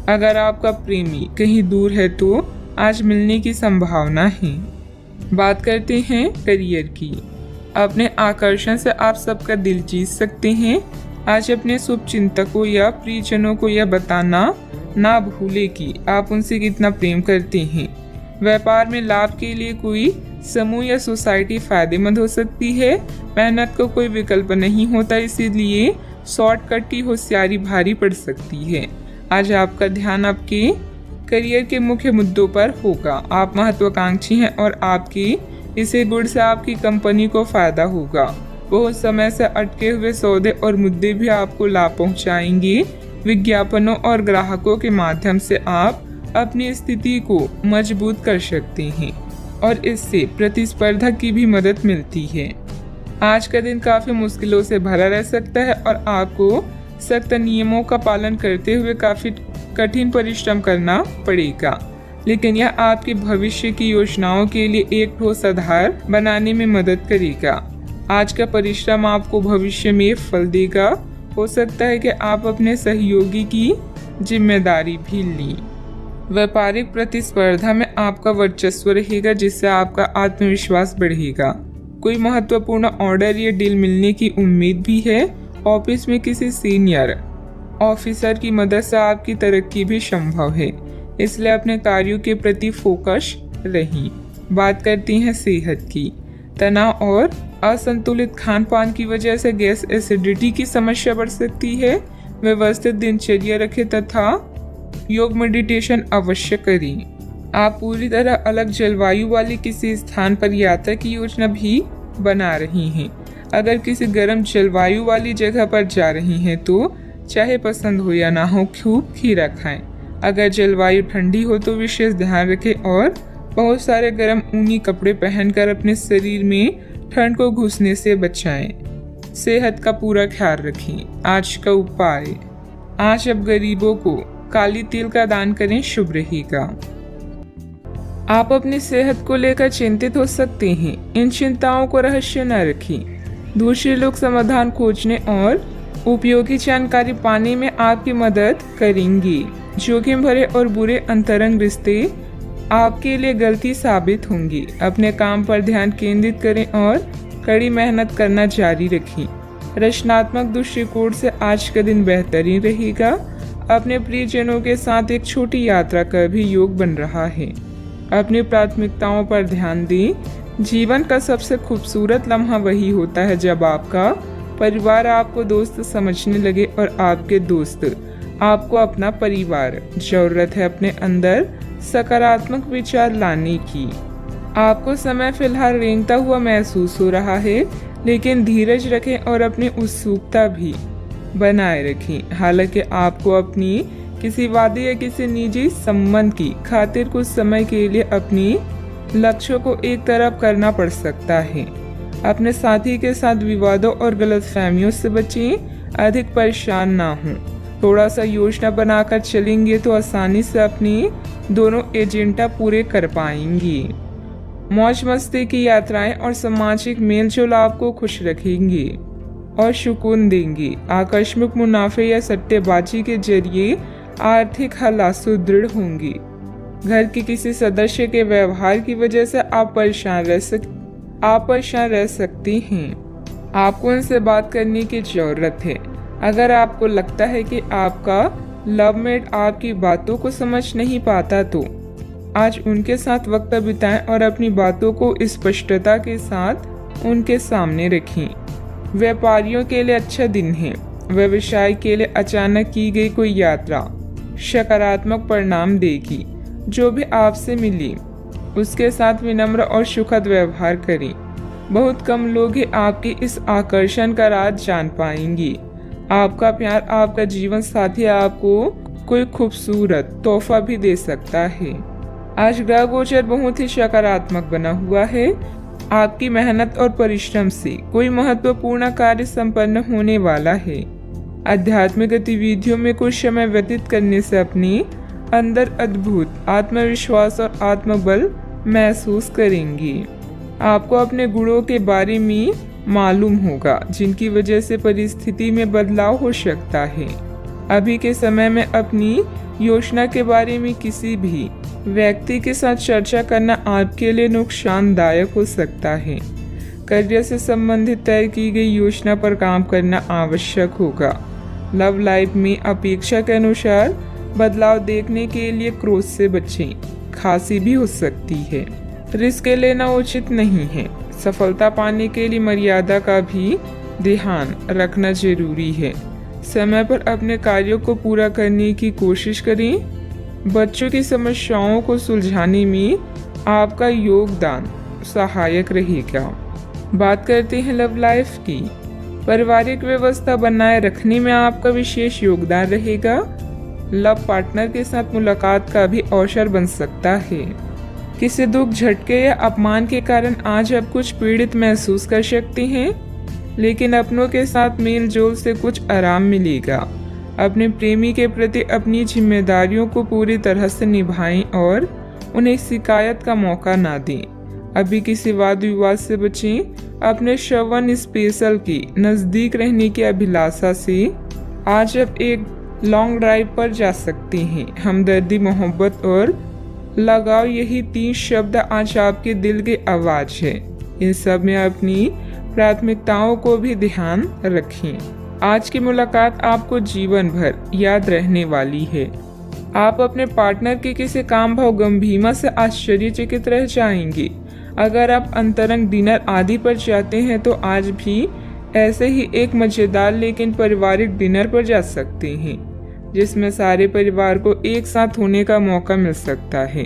अगर आपका प्रेमी कहीं दूर है तो आज मिलने की संभावना है। बात करते हैं करियर की। अपने आकर्षण से आप सबका दिल जीत सकते हैं। आज अपने शुभ चिंतकों या प्रियजनों को यह बताना ना भूले कि आप उनसे कितना प्रेम करते हैं। व्यापार में लाभ के लिए कोई समूह या सोसाइटी फायदेमंद हो सकती है। मेहनत को कोई विकल्प नहीं होता, इसीलिए शॉर्टकट की होशियारी भारी पड़ सकती है। आज आपका ध्यान आपके करियर के मुख्य मुद्दों पर होगा। आप महत्वाकांक्षी हैं और आपकी इसे गुण से आपकी कंपनी को फायदा होगा। बहुत समय से अटके हुए सौदे और मुद्दे भी आपको लाभ पहुंचाएंगे। विज्ञापनों और ग्राहकों के माध्यम से आप अपनी स्थिति को मजबूत कर सकते हैं और इससे प्रतिस्पर्धा की भी मदद मिलती है। आज का दिन काफी मुश्किलों से भरा रह सकता है और आपको सख्त नियमों का पालन करते हुए काफी कठिन परिश्रम करना पड़ेगा, लेकिन यह आपके भविष्य की योजनाओं के लिए एक ठोस आधार बनाने में मदद करेगा। आज का परिश्रम आपको भविष्य में फल देगा। हो सकता है कि आप अपने सहयोगी की जिम्मेदारी भी ली। व्यापारिक प्रतिस्पर्धा में आपका वर्चस्व रहेगा, जिससे आपका आत्मविश्वास बढ़ेगा। कोई महत्वपूर्ण ऑर्डर या डील मिलने की उम्मीद भी है। ऑफिस में किसी सीनियर ऑफिसर की मदद से आपकी तरक्की भी संभव है, इसलिए अपने कार्यों के प्रति फोकस रहें। बात करती हैं सेहत की। तनाव और असंतुलित खान पान की वजह से गैस एसिडिटी की समस्या बढ़ सकती है। व्यवस्थित दिनचर्या रखें तथा योग मेडिटेशन अवश्य करें। आप पूरी तरह अलग जलवायु वाली किसी स्थान पर यात्रा की योजना भी बना रही हैं। अगर किसी गर्म जलवायु वाली जगह पर जा रही हैं तो चाहे पसंद हो या ना हो खूब खीरा खाएं। अगर जलवायु ठंडी हो तो विशेष ध्यान रखें और बहुत सारे गर्म ऊनी कपड़े पहनकर अपने शरीर में ठंड को घुसने से बचाएं। सेहत का पूरा ख्याल रखें। आज का उपाय, आज अब गरीबों को काली तिल का दान करें, शुभ रहेगा। आप अपनी सेहत को लेकर चिंतित हो सकते हैं। इन चिंताओं को रहस्य न रखें। दूसरे लोग समाधान खोजने और उपयोगी जानकारी पाने में आपकी मदद करेंगे। जोखिम भरे और बुरे अंतरंग रिश्ते आपके लिए गलती साबित होंगी। अपने काम पर ध्यान केंद्रित करें और कड़ी मेहनत करना जारी रखें। रचनात्मक दृष्टिकोण से आज का दिन बेहतरीन रहेगा। अपने प्रियजनों के साथ एक छोटी यात्रा का भी योग बन रहा है। अपनी प्राथमिकताओं पर ध्यान दें। जीवन का सबसे खूबसूरत लम्हा वही होता है जब आपका परिवार आपको दोस्त समझने लगे और आपके दोस्त आपको अपना परिवार। जरूरत है अपने अंदर सकारात्मक विचार लाने की। आपको समय फिलहाल रेंगता हुआ महसूस हो रहा है, लेकिन धीरज रखें और अपनी उत्सुकता भी बनाए रखें। हालांकि आपको अपनी किसी वादे या किसी निजी संबंध की खातिर कुछ समय के लिए अपनी लक्ष्यों को एक तरफ करना पड़ सकता है। अपने साथी के साथ विवादों और गलतफहमियों से बचें, अधिक परेशान ना हों। थोड़ा सा योजना बनाकर चलेंगे तो आसानी से अपनी दोनों एजेंडा पूरे कर पाएंगी। मौज मस्ती की यात्राएं और सामाजिक मेलजोल आपको खुश रखेंगी और सुकून देंगी। आकस्मिक मुनाफे या सट्टेबाजी के जरिए आर्थिक हालात सुदृढ़ होंगी। घर के किसी सदस्य के व्यवहार की वजह से आप परेशान रह सकती हैं। आपको उनसे बात करने की जरूरत है। अगर आपको लगता है कि आपका लवमेट आपकी बातों को समझ नहीं पाता तो आज उनके साथ वक्त बिताएं और अपनी बातों को स्पष्टता के साथ उनके सामने रखें। व्यापारियों के लिए अच्छा दिन है। व्यवसाय के लिए अचानक की गई कोई यात्रा सकारात्मक परिणाम देगी। जो भी आपसे मिली उसके साथ विनम्र और सुखद व्यवहार करें। बहुत कम लोग ही आपके इस आकर्षण का राज जान पाएंगे। आपका प्यार आपका जीवन साथी आपको कोई खूबसूरत तोहफा भी दे सकता है। आज ग्रह गोचर बहुत ही सकारात्मक बना हुआ है। आपकी मेहनत और परिश्रम से कोई महत्वपूर्ण कार्य संपन्न होने वाला है। आध्यात्मिक गतिविधियों में कुछ समय व्यतीत करने से अपने अंदर अद्भुत आत्मविश्वास और आत्मबल महसूस करेंगे। आपको अपने गुणों के बारे में मालूम होगा जिनकी वजह से परिस्थिति में बदलाव हो सकता है। अभी के समय में अपनी योजना के बारे में किसी भी व्यक्ति के साथ चर्चा करना आपके लिए नुकसानदायक हो सकता है। करियर से संबंधित तय की गई योजना पर काम करना आवश्यक होगा। लव लाइफ में अपेक्षा के अनुसार बदलाव देखने के लिए क्रोध से बचें। खांसी भी हो सकती है। रिस्क लेना उचित नहीं है। सफलता पाने के लिए मर्यादा का भी ध्यान रखना जरूरी है। समय पर अपने कार्यों को पूरा करने की कोशिश करें। बच्चों की समस्याओं को सुलझाने में आपका योगदान सहायक रहेगा। बात करते हैं लव लाइफ की। पारिवारिक व्यवस्था बनाए रखने में आपका विशेष योगदान रहेगा। लव पार्टनर के साथ मुलाकात का भी अवसर बन सकता है। किसी दुख, झटके या अपमान के कारण आज आप कुछ पीड़ित महसूस कर सकते हैं, लेकिन अपनों के साथ मेल जोल से कुछ आराम मिलेगा। अपने प्रेमी के प्रति अपनी जिम्मेदारियों को पूरी तरह से निभाएं और उन्हें शिकायत का मौका ना दें। अभी किसी वाद विवाद से बचें। अपने श्रवण स्पेशल के नज़दीक रहने की अभिलाषा से आज आप एक लॉन्ग ड्राइव पर जा सकते हैं। हमदर्दी, मोहब्बत और लगाव, यही 3 शब्द आज आपके दिल की आवाज़ है। इन सब में अपनी प्राथमिकताओं को भी ध्यान रखें। आज की मुलाकात आपको जीवन भर याद रहने वाली है। आप अपने पार्टनर के किसी काम भाव गंभीरता से आश्चर्यचकित रह जाएंगे। अगर आप अंतरंग डिनर आदि पर जाते हैं तो आज भी ऐसे ही एक मजेदार लेकिन पारिवारिक डिनर पर जा सकते हैं, जिसमें सारे परिवार को एक साथ होने का मौका मिल सकता है।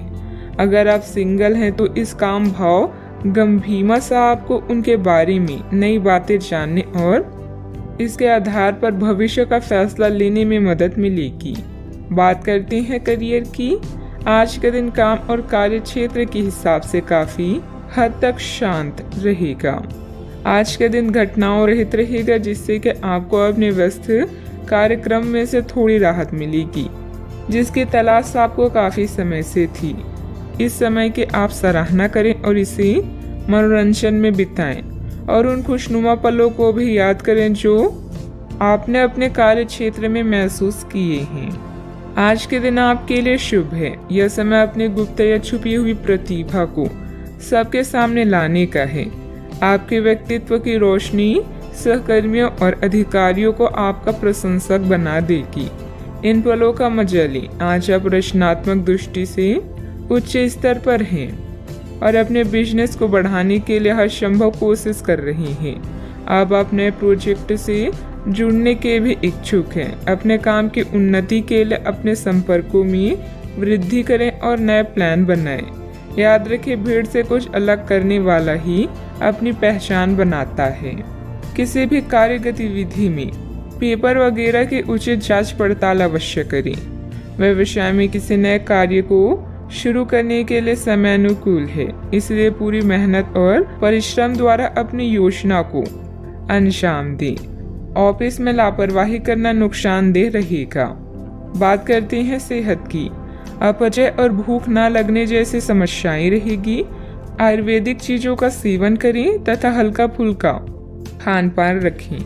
अगर आप सिंगल हैं तो इस काम भाव गंभीरता से आपको उनके बारे में नई बातें जानने और इसके आधार पर भविष्य का फैसला लेने में मदद मिलेगी। बात करते हैं करियर की। आज का दिन काम और कार्य क्षेत्र के हिसाब से काफी हद तक शांत रहेगा। आज का दिन घटनाओं रहित रहेगा, जिससे कि आपको अपने व्यस्त कार्यक्रम में से थोड़ी राहत मिलेगी, जिसकी तलाश आपको काफी समय से थी। इस समय की आप सराहना करें और इसे मनोरंजन में बिताएं और उन खुशनुमा पलों को भी याद करें जो आपने अपने कार्य क्षेत्र में महसूस किए हैं। आज के दिन आपके लिए शुभ है। यह समय अपने गुप्त या छुपी हुई प्रतिभा को सबके सामने लाने का है। आपके व्यक्तित्व की रोशनी सहकर्मियों और अधिकारियों को आपका प्रशंसक बना देगी। इन पलों का मजा लें। आज आप रचनात्मक दृष्टि से उच्च स्तर पर हैं और अपने बिजनेस को बढ़ाने के लिए हर संभव कोशिश कर रहे हैं। आप अपने प्रोजेक्ट से जुड़ने के भी इच्छुक हैं। अपने काम की उन्नति के लिए अपने संपर्कों में वृद्धि करें और नए प्लान बनाएं। याद रखें, भीड़ से कुछ अलग करने वाला ही अपनी पहचान बनाता है। किसी भी कार्य गतिविधि में पेपर वगैरह की उचित जांच पड़ताल अवश्य करें। व्यवसाय में किसी नए कार्य को शुरू करने के लिए समय अनुकूल है, इसलिए पूरी मेहनत और परिश्रम द्वारा अपनी योजना को अंजाम दें। ऑफिस में लापरवाही करना नुकसानदेह रहेगा। बात करते हैं सेहत की। अपचय और भूख न लगने जैसी समस्याएं रहेगी। आयुर्वेदिक चीजों का सेवन करें तथा हल्का फुल्का खान पान रखें।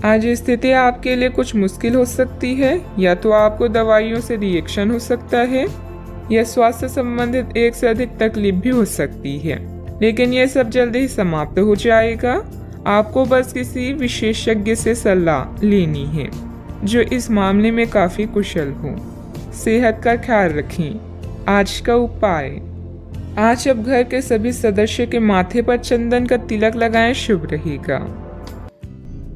आज स्थिति आपके लिए कुछ मुश्किल हो सकती है, या तो आपको दवाइयों से रिएक्शन हो सकता है या स्वास्थ्य संबंधित एक से अधिक तकलीफ भी हो सकती है, लेकिन यह सब जल्दी ही समाप्त हो जाएगा। आपको बस किसी विशेषज्ञ से सलाह लेनी है जो इस मामले में काफी कुशल हो। सेहत का ख्याल रखें। आज का उपाय, आज अब घर के सभी सदस्य के माथे पर चंदन का तिलक लगाएं, शुभ रहेगा।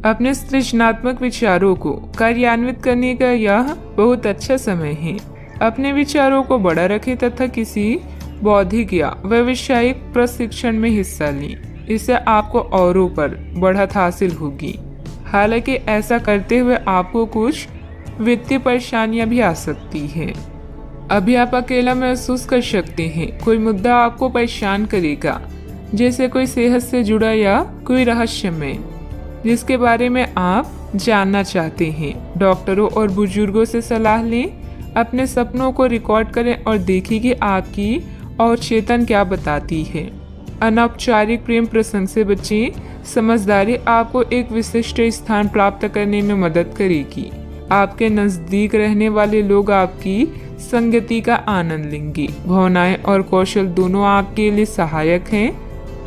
अपने सृजनात्मक विचारों को कार्यान्वित करने का यह बहुत अच्छा समय है। अपने विचारों को बड़ा रखें तथा किसी बौद्धिक या व्यावसायिक प्रशिक्षण में हिस्सा लें। इससे आपको औरों पर बढ़त हासिल होगी। हालांकि ऐसा करते हुए आपको कुछ वित्तीय परेशानियां भी आ सकती हैं। अभी आप अकेला महसूस कर सकते हैं। कोई मुद्दा आपको परेशान करेगा, जैसे कोई सेहत से जुड़ा या कोई रहस्यमय जिसके बारे में आप जानना चाहते हैं। डॉक्टरों और बुजुर्गों से सलाह लें। अपने सपनों को रिकॉर्ड करें और देखें कि आपकी अवचेतन क्या बताती है। अनौपचारिक प्रेम प्रसंग से बचें। समझदारी आपको एक विशिष्ट स्थान प्राप्त करने में मदद करेगी। आपके नजदीक रहने वाले लोग आपकी संगति का आनंद लेंगे। भावनाएं और कौशल दोनों आपके लिए सहायक हैं।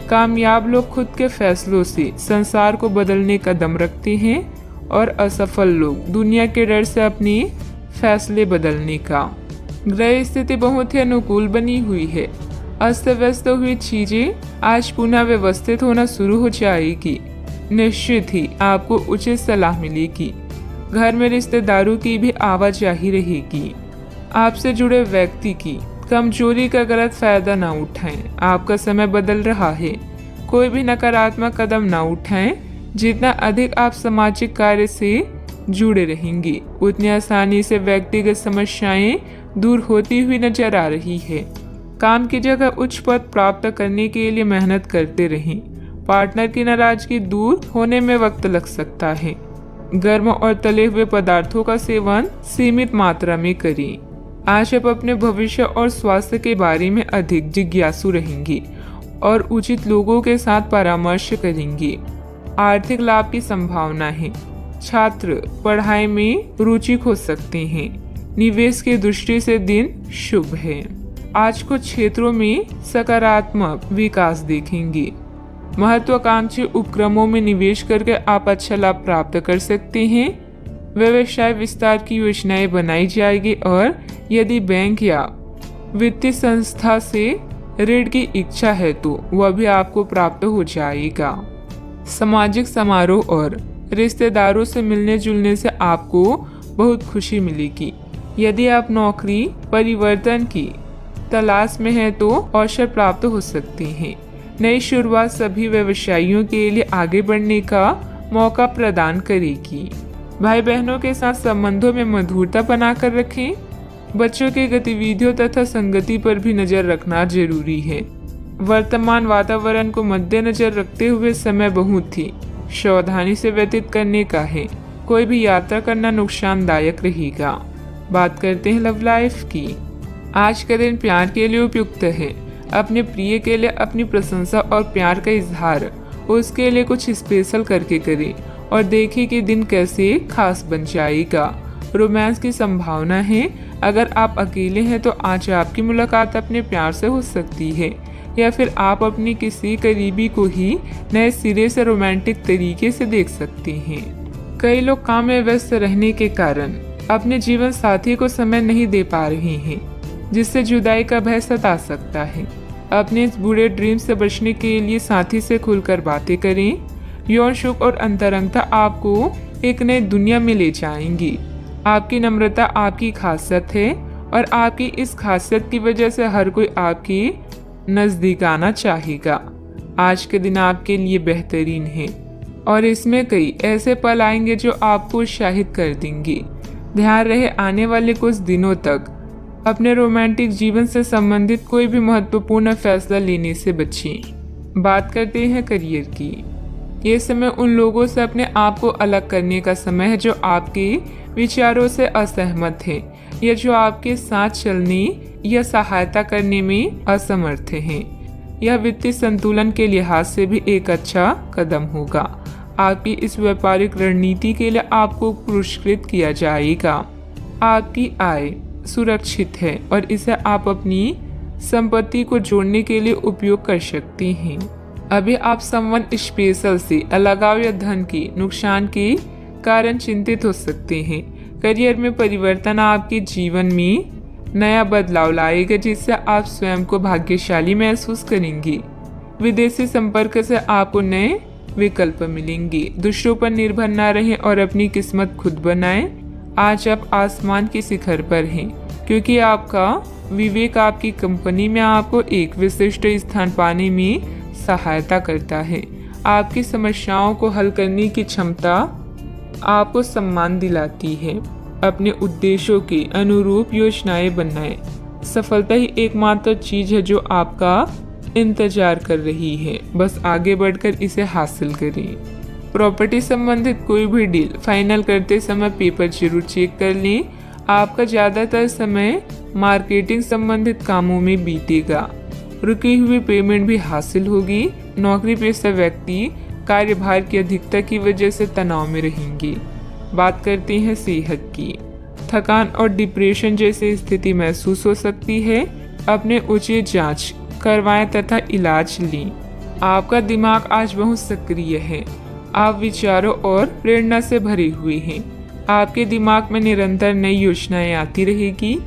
कामयाब लोग खुद के फैसलों से संसार को बदलने का दम रखते हैं और असफल लोग दुनिया के डर से अपने फैसले बदलने का। ग्रह स्थिति बहुत ही अनुकूल बनी हुई है। अस्त व्यस्त हुई चीजें आज पुनः व्यवस्थित होना शुरू हो जाएगी। निश्चित ही आपको उचित सलाह मिलेगी। घर में रिश्तेदारों की भी आवाजाही रहेगी। आपसे जुड़े व्यक्ति की कमजोरी का गलत फायदा न उठाएं। आपका समय बदल रहा है। कोई भी नकारात्मक कदम न उठाएं। जितना अधिक आप सामाजिक कार्य से जुड़े रहेंगे, उतनी आसानी से व्यक्तिगत समस्याएं दूर होती हुई नजर आ रही है। काम की जगह उच्च पद प्राप्त करने के लिए मेहनत करते रहें। पार्टनर की नाराजगी दूर होने में वक्त लग सकता है। गर्म और तले हुए पदार्थों का सेवन सीमित मात्रा में करें। आज आप अपने भविष्य और स्वास्थ्य के बारे में अधिक जिज्ञासु रहेंगे और उचित लोगों के साथ परामर्श करेंगे। आर्थिक लाभ की संभावना है। छात्र पढ़ाई में रुचि खो सकते हैं। निवेश की दृष्टि से दिन शुभ है। आज कुछ क्षेत्रों में सकारात्मक विकास देखेंगे। महत्वाकांक्षी उपक्रमों में निवेश करके आप अच्छा लाभ प्राप्त कर सकते हैं। व्यवसाय विस्तार की योजनाएं बनाई जाएगी और यदि बैंक या वित्तीय संस्था से ऋण की इच्छा है तो वह भी आपको प्राप्त हो जाएगा। सामाजिक समारोह और रिश्तेदारों से मिलने जुलने से आपको बहुत खुशी मिलेगी। यदि आप नौकरी परिवर्तन की तलाश में हैं तो अवसर प्राप्त हो सकते हैं। नई शुरुआत सभी व्यवसायियों के लिए आगे बढ़ने का मौका प्रदान करेगी। भाई बहनों के साथ संबंधों में मधुरता बनाकर रखें। बच्चों की गतिविधियों तथा संगति पर भी नजर रखना जरूरी है। वर्तमान वातावरण को मद्देनजर रखते हुए समय बहुत ही सावधानी से व्यतीत करने का है। कोई भी यात्रा करना नुकसानदायक रहेगा। बात करते हैं लव लाइफ की। आज का दिन प्यार के लिए उपयुक्त है। अपने प्रिय के लिए अपनी प्रशंसा और प्यार का इजहार उसके लिए कुछ स्पेशल करके करें और देखिए कि दिन कैसे खास बन जाएगा। रोमांस की संभावना है। अगर आप अकेले हैं तो आज आपकी मुलाकात अपने प्यार से हो सकती है, या फिर आप अपनी किसी करीबी को ही नए सिरे से रोमांटिक तरीके से देख सकते हैं। कई लोग काम में व्यस्त रहने के कारण अपने जीवन साथी को समय नहीं दे पा रहे हैं, जिससे जुदाई का भय सता सकता है। अपने इस बुरे ड्रीम से बचने के लिए साथी से खुलकर बातें करें। यौन सुख और अंतरंगता आपको एक नई दुनिया में ले जाएंगी। आपकी नम्रता आपकी खासियत है और आपकी इस खासियत की वजह से हर कोई आपके नजदीक आना चाहेगा। आज के दिन आपके लिए बेहतरीन है और इसमें कई ऐसे पल आएंगे जो आपको उत्साहित कर देंगे। ध्यान रहे आने वाले कुछ दिनों तक अपने रोमांटिक जीवन से संबंधित कोई भी महत्वपूर्ण फैसला लेने से बचें। बात करते हैं करियर की। ये समय उन लोगों से अपने आप को अलग करने का समय है जो आपके विचारों से असहमत हैं या जो आपके साथ चलने या सहायता करने में असमर्थ हैं। यह वित्तीय संतुलन के लिहाज से भी एक अच्छा कदम होगा। आपकी इस व्यापारिक रणनीति के लिए आपको पुरस्कृत किया जाएगा। आपकी आय सुरक्षित है और इसे आप अपनी संपत्ति को जोड़ने के लिए उपयोग कर सकते हैं। अभी आप समवन स्पेशल से अलगाव या धन के नुकसान के कारण चिंतित हो सकते हैं। करियर में परिवर्तन आपके जीवन में नया बदलाव लाएगा जिससे आप स्वयं को भाग्यशाली महसूस करेंगे। विदेशी संपर्क से आपको नए विकल्प मिलेंगे। दूसरों पर निर्भर न रहें और अपनी किस्मत खुद बनाएं। आज आप आसमान के शिखर पर हैं क्योंकि आपका विवेक आपकी कंपनी में आपको एक विशिष्ट स्थान पाने में सहायता करता है। आपकी समस्याओं को हल करने की क्षमता आपको सम्मान दिलाती है। अपने उद्देश्यों के अनुरूप योजनाएं बनाएं। सफलता ही एकमात्र चीज है जो आपका इंतजार कर रही है, बस आगे बढ़कर इसे हासिल करें। प्रॉपर्टी संबंधित कोई भी डील फाइनल करते समय पेपर जरूर चेक कर लें। आपका ज़्यादातर समय मार्केटिंग संबंधित कामों में बीतेगा। रुकी हुई पेमेंट भी हासिल होगी। नौकरी पेशा व्यक्ति कार्यभार की अधिकता की वजह से तनाव में रहेंगे। बात करते हैं सेहत की। थकान और डिप्रेशन जैसी स्थिति महसूस हो सकती है। अपने उचित जांच करवाएं तथा इलाज लें। आपका दिमाग आज बहुत सक्रिय है। आप विचारों और प्रेरणा से भरे हुए हैं। आपके दिमाग में निरंतर नई योजनाएं आती रहेगी।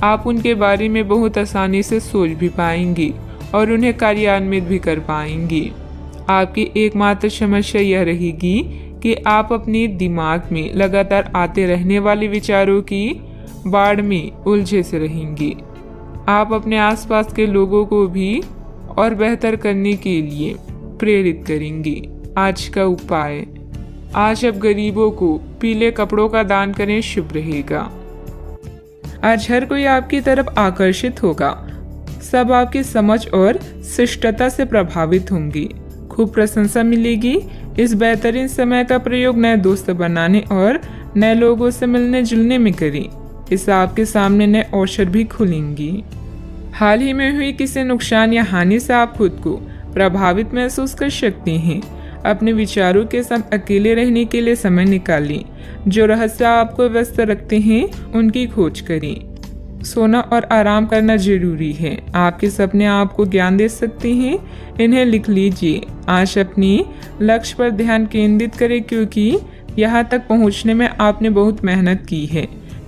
आप उनके बारे में बहुत आसानी से सोच भी पाएंगे और उन्हें कार्यान्वित भी कर पाएंगे। आपकी एकमात्र समस्या यह रहेगी कि आप अपने दिमाग में लगातार आते रहने वाले विचारों की बाढ़ में उलझे से रहेंगे। आप अपने आसपास के लोगों को भी और बेहतर करने के लिए प्रेरित करेंगे। आज का उपाय, आज आप गरीबों को पीले कपड़ों का दान करें, शुभ रहेगा। आज हर कोई आपकी तरफ आकर्षित होगा। सब आपकी समझ और शिष्टता से प्रभावित होंगे। खूब प्रशंसा मिलेगी। इस बेहतरीन समय का प्रयोग नए दोस्त बनाने और नए लोगों से मिलने जुलने में करें। इससे आपके सामने नए अवसर भी खुलेंगे। हाल ही में हुई किसी नुकसान या हानि से आप खुद को प्रभावित महसूस कर सकते हैं। अपने विचारों के साथ अकेले रहने के लिए समय निकालें। जो रहस्य आपको व्यस्त रखते हैं उनकी खोज करें। सोना और आराम करना जरूरी है। आपके सपने आपको ज्ञान दे सकते हैं, इन्हें लिख लीजिए। आज अपने लक्ष्य पर ध्यान केंद्रित करें क्योंकि यहाँ तक पहुँचने में आपने बहुत मेहनत की है।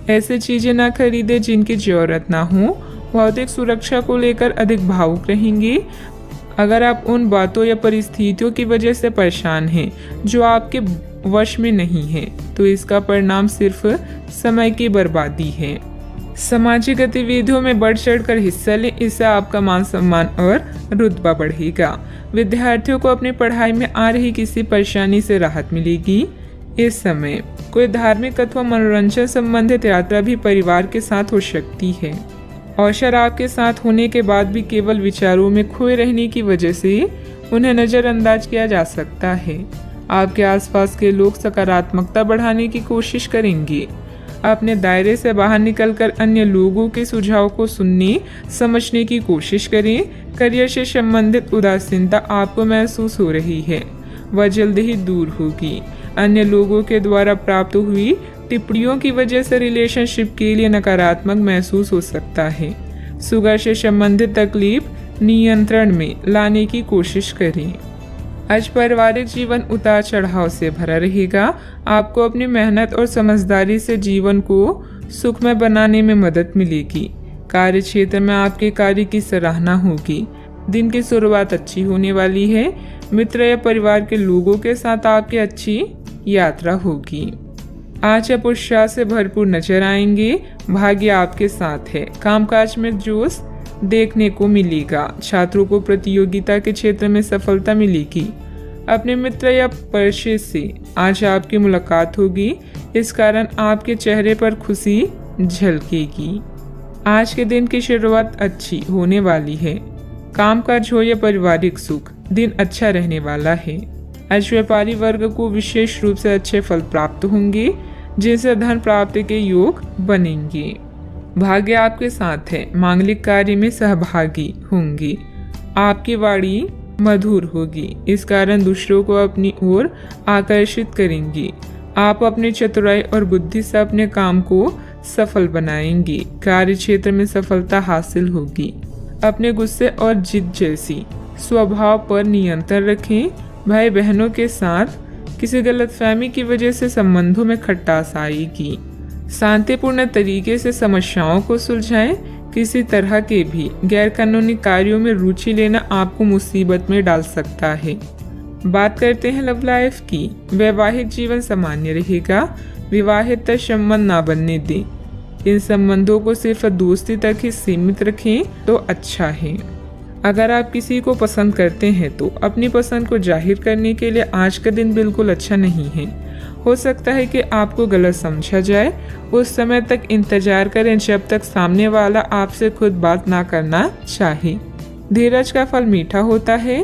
ऐसे चीजें ना खरीदें जिनकी जरूरत ना हो। भौतिक सुरक्षा को लेकर अधिक भावुक रहेंगे। अगर आप उन बातों या परिस्थितियों की वजह से परेशान हैं जो आपके वश में नहीं है तो इसका परिणाम सिर्फ समय की बर्बादी है। सामाजिक गतिविधियों में बढ़ चढ़कर हिस्सा लें, इससे आपका मान सम्मान और रुतबा बढ़ेगा। विद्यार्थियों को अपनी पढ़ाई में आ रही किसी परेशानी से राहत मिलेगी। इस समय कोई धार्मिक अथवा मनोरंजन संबंधित यात्रा भी परिवार के साथ हो सकती है। अवसर आपके साथ होने के बाद भी केवल विचारों में खोए रहने की वजह से उन्हें नज़रअंदाज किया जा सकता है। आपके आसपास के लोग सकारात्मकता बढ़ाने की कोशिश करेंगे। अपने दायरे से बाहर निकलकर अन्य लोगों के सुझाव को सुनने समझने की कोशिश करें। करियर से संबंधित उदासीनता आपको महसूस हो रही है, वह जल्द ही दूर होगी। अन्य लोगों के द्वारा प्राप्त हुई टिप्पणियों की वजह से रिलेशनशिप के लिए नकारात्मक महसूस हो सकता है। शुगर से संबंधित तकलीफ नियंत्रण में लाने की कोशिश करें। आज पारिवारिक जीवन उतार चढ़ाव से भरा रहेगा। आपको अपनी मेहनत और समझदारी से जीवन को सुखमय बनाने में मदद मिलेगी। कार्य क्षेत्र में आपके कार्य की सराहना होगी। दिन की शुरुआत अच्छी होने वाली है। मित्र या परिवार के लोगों के साथ आपकी अच्छी यात्रा होगी। आज आप उत्साह से भरपूर नजर आएंगे। भाग्य आपके साथ है। कामकाज में जोश देखने को मिलेगा। छात्रों को प्रतियोगिता के क्षेत्र में सफलता मिलेगी। अपने मित्र या परिचित से आज आपकी मुलाकात होगी। इस कारण आपके चेहरे पर खुशी झलकेगी। आज के दिन की शुरुआत अच्छी होने वाली है। कामकाज हो या पारिवारिक सुख, दिन अच्छा रहने वाला है। आज व्यापारी वर्ग को विशेष रूप से अच्छे फल प्राप्त होंगे, जिनसे धन प्राप्ति के योग बनेंगे। भाग्य आपके साथ है, मांगलिक कार्य में सहभागी होंगे। आपकी वाणी मधुर होगी, इस कारण दूसरों को अपनी ओर आकर्षित करेंगी। आप अपनी चतुराई और बुद्धि से अपने काम को सफल बनाएंगे। कार्य क्षेत्र में सफलता हासिल होगी। अपने गुस्से और जिद जैसी स्वभाव पर नियंत्रण रखें। भाई बहनों के साथ किसी गलतफहमी की वजह से संबंधों में खटास आएगी। शांतिपूर्ण तरीके से समस्याओं को सुलझाएं। किसी तरह के भी गैरकानूनी कार्यों में रुचि लेना आपको मुसीबत में डाल सकता है। बात करते हैं लव लाइफ की। वैवाहिक जीवन सामान्य रहेगा। विवाहित संबंध ना बनने दें। इन संबंधों को सिर्फ दोस्ती तक ही सीमित रखें तो अच्छा है। अगर आप किसी को पसंद करते हैं तो अपनी पसंद को जाहिर करने के लिए आज का दिन बिल्कुल अच्छा नहीं है। हो सकता है कि आपको गलत समझा जाए। उस समय तक इंतजार करें जब तक सामने वाला आपसे खुद बात ना करना चाहे। धीरज का फल मीठा होता है।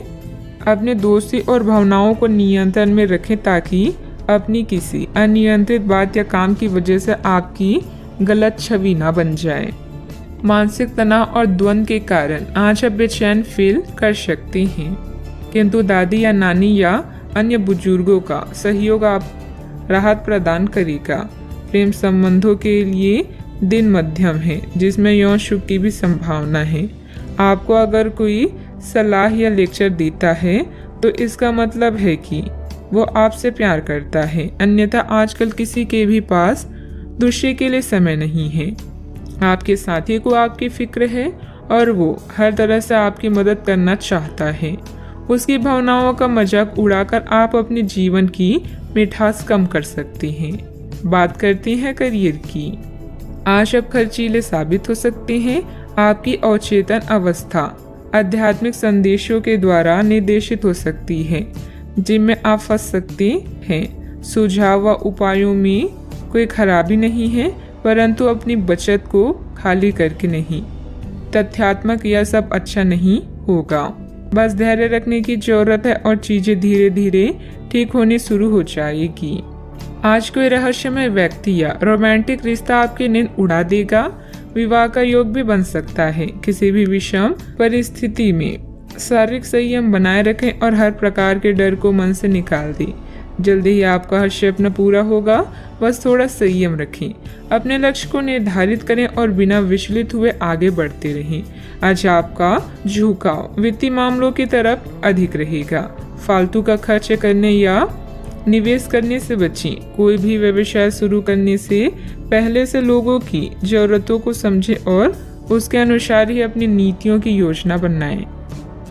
अपने दोस्ती और भावनाओं को नियंत्रण में रखें ताकि अपनी किसी अनियंत्रित बात या काम की वजह से आपकी गलत छवि ना बन जाए। मानसिक तनाव और द्वंद्व के कारण आज आप बेचैन फील कर सकते हैं, किंतु दादी या नानी या अन्य बुजुर्गों का सहयोग आप राहत प्रदान करेगा। प्रेम संबंधों के लिए दिन मध्यम है, जिसमें यौन सुख की भी संभावना है। आपको अगर कोई सलाह या लेक्चर देता है तो इसका मतलब है कि वो आपसे प्यार करता है, अन्यथा आजकल किसी के भी पास दूसरे के लिए समय नहीं है। आपके साथी को आपकी फिक्र है और वो हर तरह से आपकी मदद करना चाहता है। उसकी भावनाओं का मजाक उड़ाकर आप अपने जीवन की मिठास कम कर सकते हैं। बात करते हैं करियर की। आज आप खर्चीले साबित हो सकते हैं। आपकी अवचेतन अवस्था आध्यात्मिक संदेशों के द्वारा निर्देशित हो सकती है, जिनमें आप फंस सकते हैं। सुझाव व उपायों में कोई खराबी नहीं है, परंतु अपनी बचत को खाली करके नहीं। तथ्यात्मक यह सब अच्छा नहीं होगा। बस धैर्य रखने की जरूरत है और चीजें धीरे धीरे ठीक होनी शुरू हो जाएगी। आज कोई रहस्यमय व्यक्ति या रोमांटिक रिश्ता आपकी नींद उड़ा देगा। विवाह का योग भी बन सकता है। किसी भी विषम परिस्थिति में शारीरिक संयम बनाए रखें और हर प्रकार के डर को मन से निकाल दें। जल्दी ही आपका हर सपना पूरा होगा, बस थोड़ा संयम रखें। अपने लक्ष्य को निर्धारित करें और बिना विचलित हुए आगे बढ़ते रहें। आज आपका झुकाव वित्तीय मामलों की तरफ अधिक रहेगा। फालतू का खर्च करने या निवेश करने से बचें। कोई भी व्यवसाय शुरू करने से पहले से लोगों की जरूरतों को समझें और उसके अनुसार ही अपनी नीतियों की योजना बनाएं।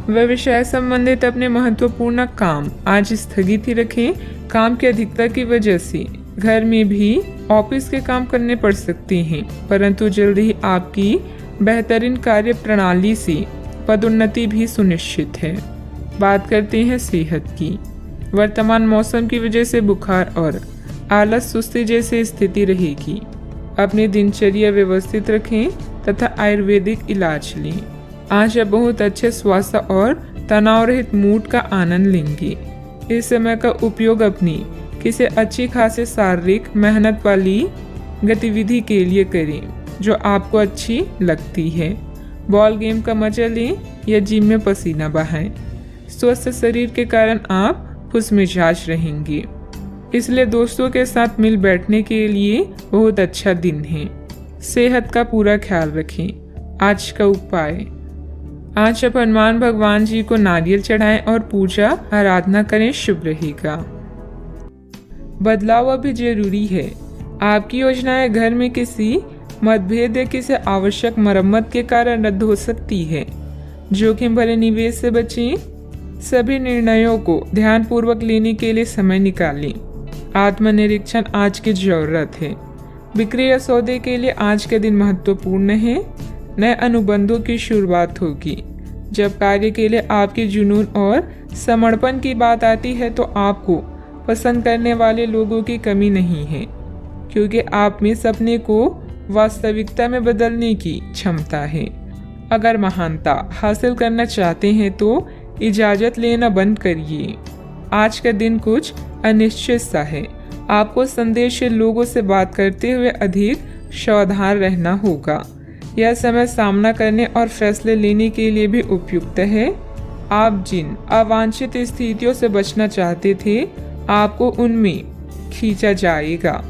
व्यवसाय संबंधित अपने महत्वपूर्ण काम आज स्थगित ही रखें। काम की अधिकता की वजह से घर में भी ऑफिस के काम करने पड़ सकते हैं, परंतु जल्द ही आपकी बेहतरीन कार्य प्रणाली से पदोन्नति भी सुनिश्चित है। बात करते हैं सेहत की। वर्तमान मौसम की वजह से बुखार और आलस सुस्ती जैसी स्थिति रहेगी। अपनी दिनचर्या व्यवस्थित रखें तथा आयुर्वेदिक इलाज लें। आज आप बहुत अच्छे स्वास्थ्य और तनाव रहित मूड का आनंद लेंगे। इस समय का उपयोग अपनी किसी अच्छी खासी शारीरिक मेहनत वाली गतिविधि के लिए करें जो आपको अच्छी लगती है। बॉल गेम का मजा लें या जिम में पसीना बहाएं। स्वस्थ शरीर के कारण आप खुशमिजाज रहेंगे, इसलिए दोस्तों के साथ मिल बैठने के लिए बहुत अच्छा दिन है। सेहत का पूरा ख्याल रखें। आज का उपाय, आज आप हनुमान भगवान जी को नारियल चढ़ाएं और पूजा आराधना करें, शुभ रहेगा। बदलाव अभी जरूरी है। आपकी योजनाएं घर में किसी मतभेद या किसी आवश्यक मरम्मत के कारण रद्द हो सकती है। जोखिम भरे निवेश से बचें। सभी निर्णयों को ध्यानपूर्वक लेने के लिए समय निकालें। आत्मनिरीक्षण आज की जरूरत है। बिक्री या सौदे के लिए आज के दिन महत्वपूर्ण है। नए अनुबंधों की शुरुआत होगी। जब कार्य के लिए आपकी जुनून और समर्पण की बात आती है तो आपको पसंद करने वाले लोगों की कमी नहीं है, क्योंकि आप में सपने को वास्तविकता में बदलने की क्षमता है। अगर महानता हासिल करना चाहते हैं तो इजाज़त लेना बंद करिए। आज का दिन कुछ अनिश्चित सा है। आपको संदेशित लोगों से बात करते हुए अधिक सावधान रहना होगा। यह समय सामना करने और फैसले लेने के लिए भी उपयुक्त है। आप जिन अवांछित स्थितियों से बचना चाहते थे, आपको उनमें खींचा जाएगा।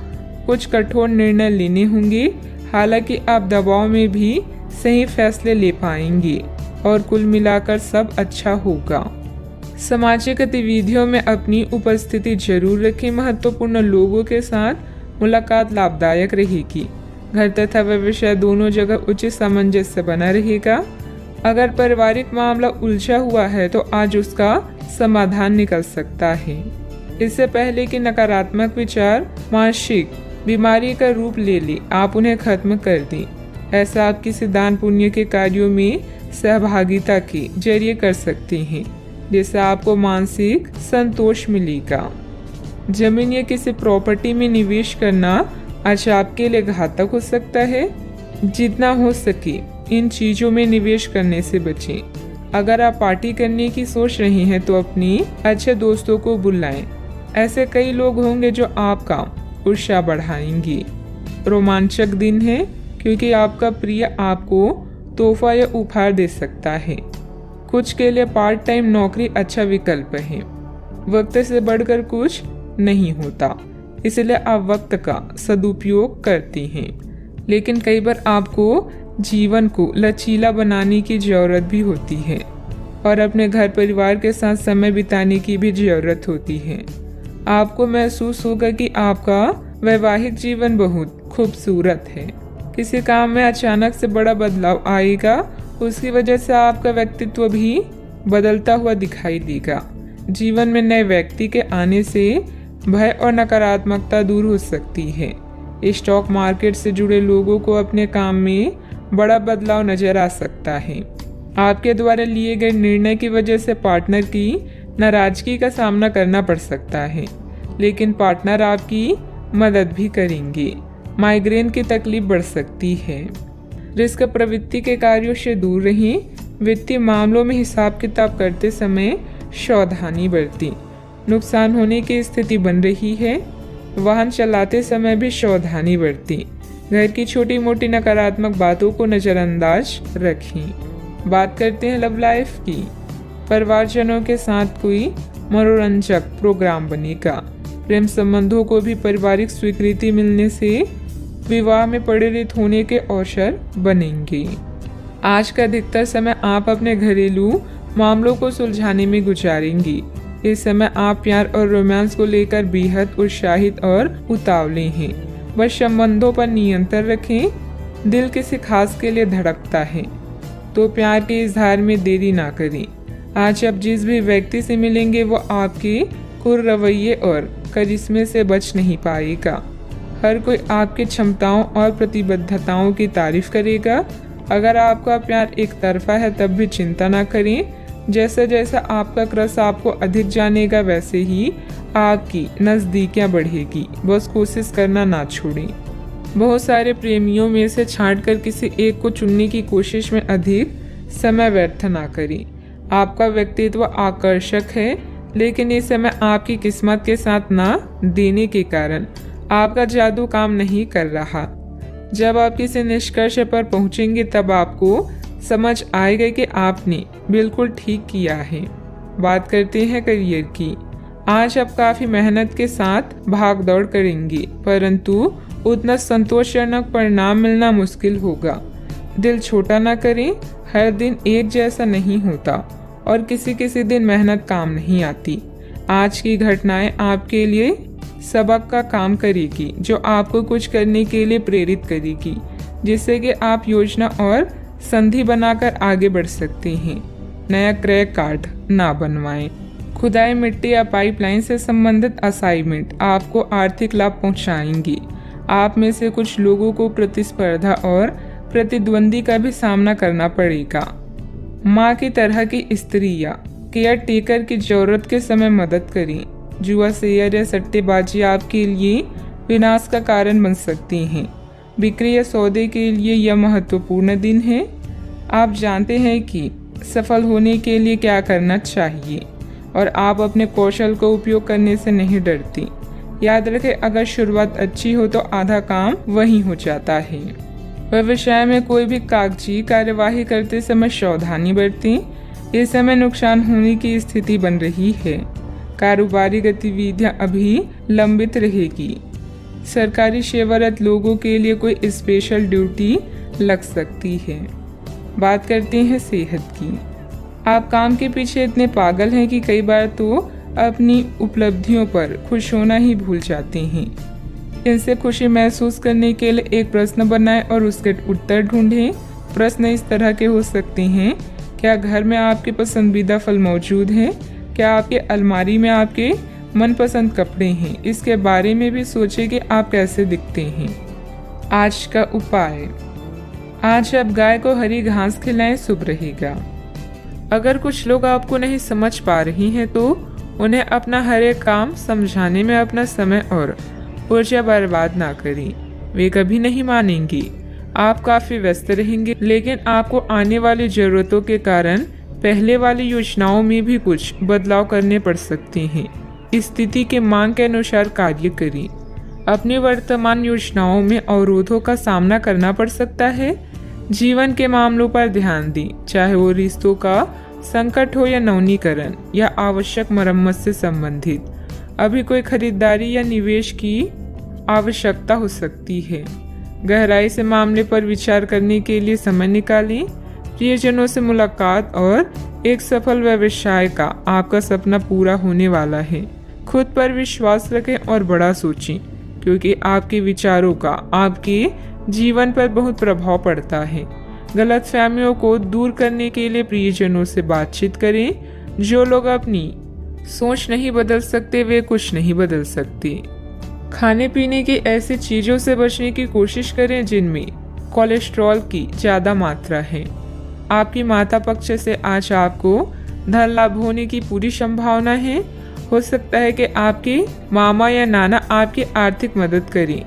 कुछ कठोर निर्णय लेने होंगे, हालांकि आप दबाव में भी सही फैसले ले पाएंगे और कुल मिलाकर सब अच्छा होगा। सामाजिक गतिविधियों में अपनी उपस्थिति जरूर रखें। महत्वपूर्ण लोगों के साथ मुलाकात लाभदायक रहेगी। घर तथा व्यवसाय दोनों जगह उचित सामंजस्य बना रहेगा। अगर पारिवारिक मामला उलझा हुआ है तो आज उसका समाधान निकल सकता है। इससे पहले कि नकारात्मक विचार मानसिक बीमारी का रूप ले ले, आप उन्हें खत्म कर दें। ऐसा आप किसी दान पुण्य के कार्यों में सहभागिता के जरिए कर सकते हैं, जिससे आपको मानसिक संतोष मिलेगा। जमीन या किसी प्रॉपर्टी में निवेश करना आज आपके लिए घातक हो सकता है। जितना हो सके इन चीजों में निवेश करने से बचें। अगर आप पार्टी करने की सोच रहे हैं तो अपनी अच्छे दोस्तों को बुलाएं। ऐसे कई लोग होंगे जो आपका उत्साह बढ़ाएंगे। रोमांचक दिन है क्योंकि आपका प्रिय आपको तोहफा या उपहार दे सकता है। कुछ के लिए पार्ट टाइम नौकरी अच्छा विकल्प है। वक्त से बढ़कर कुछ नहीं होता, इसलिए आप वक्त का सदुपयोग करते हैं। लेकिन कई बार आपको जीवन को लचीला बनाने की जरूरत भी होती है और अपने घर परिवार के साथ समय बिताने की भी जरूरत होती है। आपको महसूस होगा कि आपका वैवाहिक जीवन बहुत खूबसूरत है। किसी काम में अचानक से बड़ा बदलाव आएगा, उसकी वजह से आपका व्यक्तित्व भी बदलता हुआ दिखाई देगा। जीवन में नए व्यक्ति के आने से भय और नकारात्मकता दूर हो सकती है। स्टॉक मार्केट से जुड़े लोगों को अपने काम में बड़ा बदलाव नजर आ सकता है। आपके द्वारा लिए गए निर्णय की वजह से पार्टनर की नाराजगी का सामना करना पड़ सकता है, लेकिन पार्टनर आपकी मदद भी करेंगे। माइग्रेन की तकलीफ बढ़ सकती है। रिस्क प्रवृत्ति के कार्यों से दूर रहें। वित्तीय मामलों में हिसाब किताब करते समय सावधानी बरतें। नुकसान होने की स्थिति बन रही है। वाहन चलाते समय भी सावधानी बरतें। घर की छोटी मोटी नकारात्मक बातों को नज़रअंदाज रखें। बात करते हैं लव लाइफ की। परिवारजनों के साथ कोई मनोरंजक प्रोग्राम बनेगा। प्रेम संबंधों को भी पारिवारिक स्वीकृति मिलने से विवाह में परिणत होने के अवसर बनेंगे। आज का अधिकतर समय आप अपने घरेलू मामलों को सुलझाने में गुजारेंगे। इस समय आप प्यार और रोमांस को लेकर बेहद उत्साहित और उतावले हैं। बस संबंधों पर नियंत्रण रखें। दिल किसी खास के लिए धड़कता है तो प्यार के इजहार में देरी ना करें। आज आप जिस भी व्यक्ति से मिलेंगे वो आपके खुर रवैये और करिश्मे से बच नहीं पाएगा। हर कोई आपकी क्षमताओं और प्रतिबद्धताओं की तारीफ करेगा। अगर आपका प्यार एक तरफा है तब भी चिंता ना करें। जैसे जैसा आपका क्रश आपको अधिक जानेगा वैसे ही आपकी नज़दीकियाँ बढ़ेगी। बस कोशिश करना ना छोड़ें। बहुत सारे प्रेमियों में से छांटकर किसी एक को चुनने की कोशिश में अधिक समय व्यर्थ ना करें। आपका व्यक्तित्व आकर्षक है, लेकिन इस समय आपकी किस्मत के साथ ना देने के कारण आपका जादू काम नहीं कर रहा। जब आप किसी निष्कर्ष पर पहुंचेंगे तब आपको समझ आएगा कि आपने बिल्कुल ठीक किया है। बात करते हैं करियर की। आज आप काफ़ी मेहनत के साथ भाग दौड़ करेंगे, परंतु उतना संतोषजनक परिणाम मिलना मुश्किल होगा। दिल छोटा ना करें। हर दिन एक जैसा नहीं होता और किसी दिन मेहनत काम नहीं आती। आज की घटनाएं आपके लिए सबक का काम करेगी, जो आपको कुछ करने के लिए प्रेरित करेगी, जिससे कि आप योजना और संधि बनाकर आगे बढ़ सकते हैं। नया क्रय कार्ड ना बनवाएं। खुदाई मिट्टी या पाइपलाइन से संबंधित असाइनमेंट आपको आर्थिक लाभ पहुंचाएंगी। आप में से कुछ लोगों को प्रतिस्पर्धा और प्रतिद्वंदी का भी सामना करना पड़ेगा। माँ की तरह की स्त्री या केयर टेकर की जरूरत के समय मदद करें। जुआ शेयर या सट्टेबाजी आपके लिए विनाश का कारण बन सकती हैं। बिक्री या सौदे के लिए यह महत्वपूर्ण दिन है। आप जानते हैं कि सफल होने के लिए क्या करना चाहिए और आप अपने कौशल को उपयोग करने से नहीं डरती। याद रखें, अगर शुरुआत अच्छी हो तो आधा काम वहीं हो जाता है। व्यवसाय में कोई भी कागजी कार्यवाही करते समय सावधानी बरतें। इस समय नुकसान होने की स्थिति बन रही है। कारोबारी गतिविधियां अभी लंबित रहेगी। सरकारी सेवारत लोगों के लिए कोई स्पेशल ड्यूटी लग सकती है। बात करते हैं सेहत की। आप काम के पीछे इतने पागल हैं कि कई बार तो अपनी उपलब्धियों पर खुश होना ही भूल जाते हैं। इनसे खुशी महसूस करने के लिए एक प्रश्न बनाएं और उसके उत्तर ढूंढें। प्रश्न इस तरह के हो सकते हैं: क्या घर में आपके पसंदीदा फल मौजूद हैं? क्या आपकी अलमारी में आपके मनपसंद कपड़े हैं? इसके बारे में भी सोचें कि आप कैसे दिखते हैं। आज का उपाय: आज आप गाय को हरी घास खिलाएं, शुभ रहेगा। अगर कुछ लोग आपको नहीं समझ पा रही हैं तो उन्हें अपना हर एक काम समझाने में अपना समय और ऊर्जा बर्बाद ना करें। वे कभी नहीं मानेंगी। आप काफ़ी व्यस्त रहेंगे, लेकिन आपको आने वाली ज़रूरतों के कारण पहले वाली योजनाओं में भी कुछ बदलाव करने पड़ सकते हैं। स्थिति के मांग के अनुसार कार्य करें। अपनी वर्तमान योजनाओं में अवरोधों का सामना करना पड़ सकता है। जीवन के मामलों पर ध्यान दें, चाहे वो रिश्तों का संकट हो या नवीनीकरण या आवश्यक मरम्मत से संबंधित। अभी कोई खरीदारी या निवेश की आवश्यकता हो सकती है। गहराई से मामले पर विचार करने के लिए समय निकालें। प्रियजनों से मुलाकात और एक सफल व्यवसाय का आपका सपना पूरा होने वाला है। खुद पर विश्वास रखें और बड़ा सोचें, क्योंकि आपके विचारों का आपके जीवन पर बहुत प्रभाव पड़ता है। गलतफहमियों को दूर करने के लिए प्रियजनों से बातचीत करें। जो लोग अपनी सोच नहीं बदल सकते वे कुछ नहीं बदल सकते। खाने पीने की ऐसी चीज़ों से बचने की कोशिश करें जिनमें कोलेस्ट्रॉल की ज़्यादा मात्रा है। आपकी माता पक्ष से आज आपको धन लाभ होने की पूरी संभावना है। हो सकता है कि आपके मामा या नाना आपकी आर्थिक मदद करें।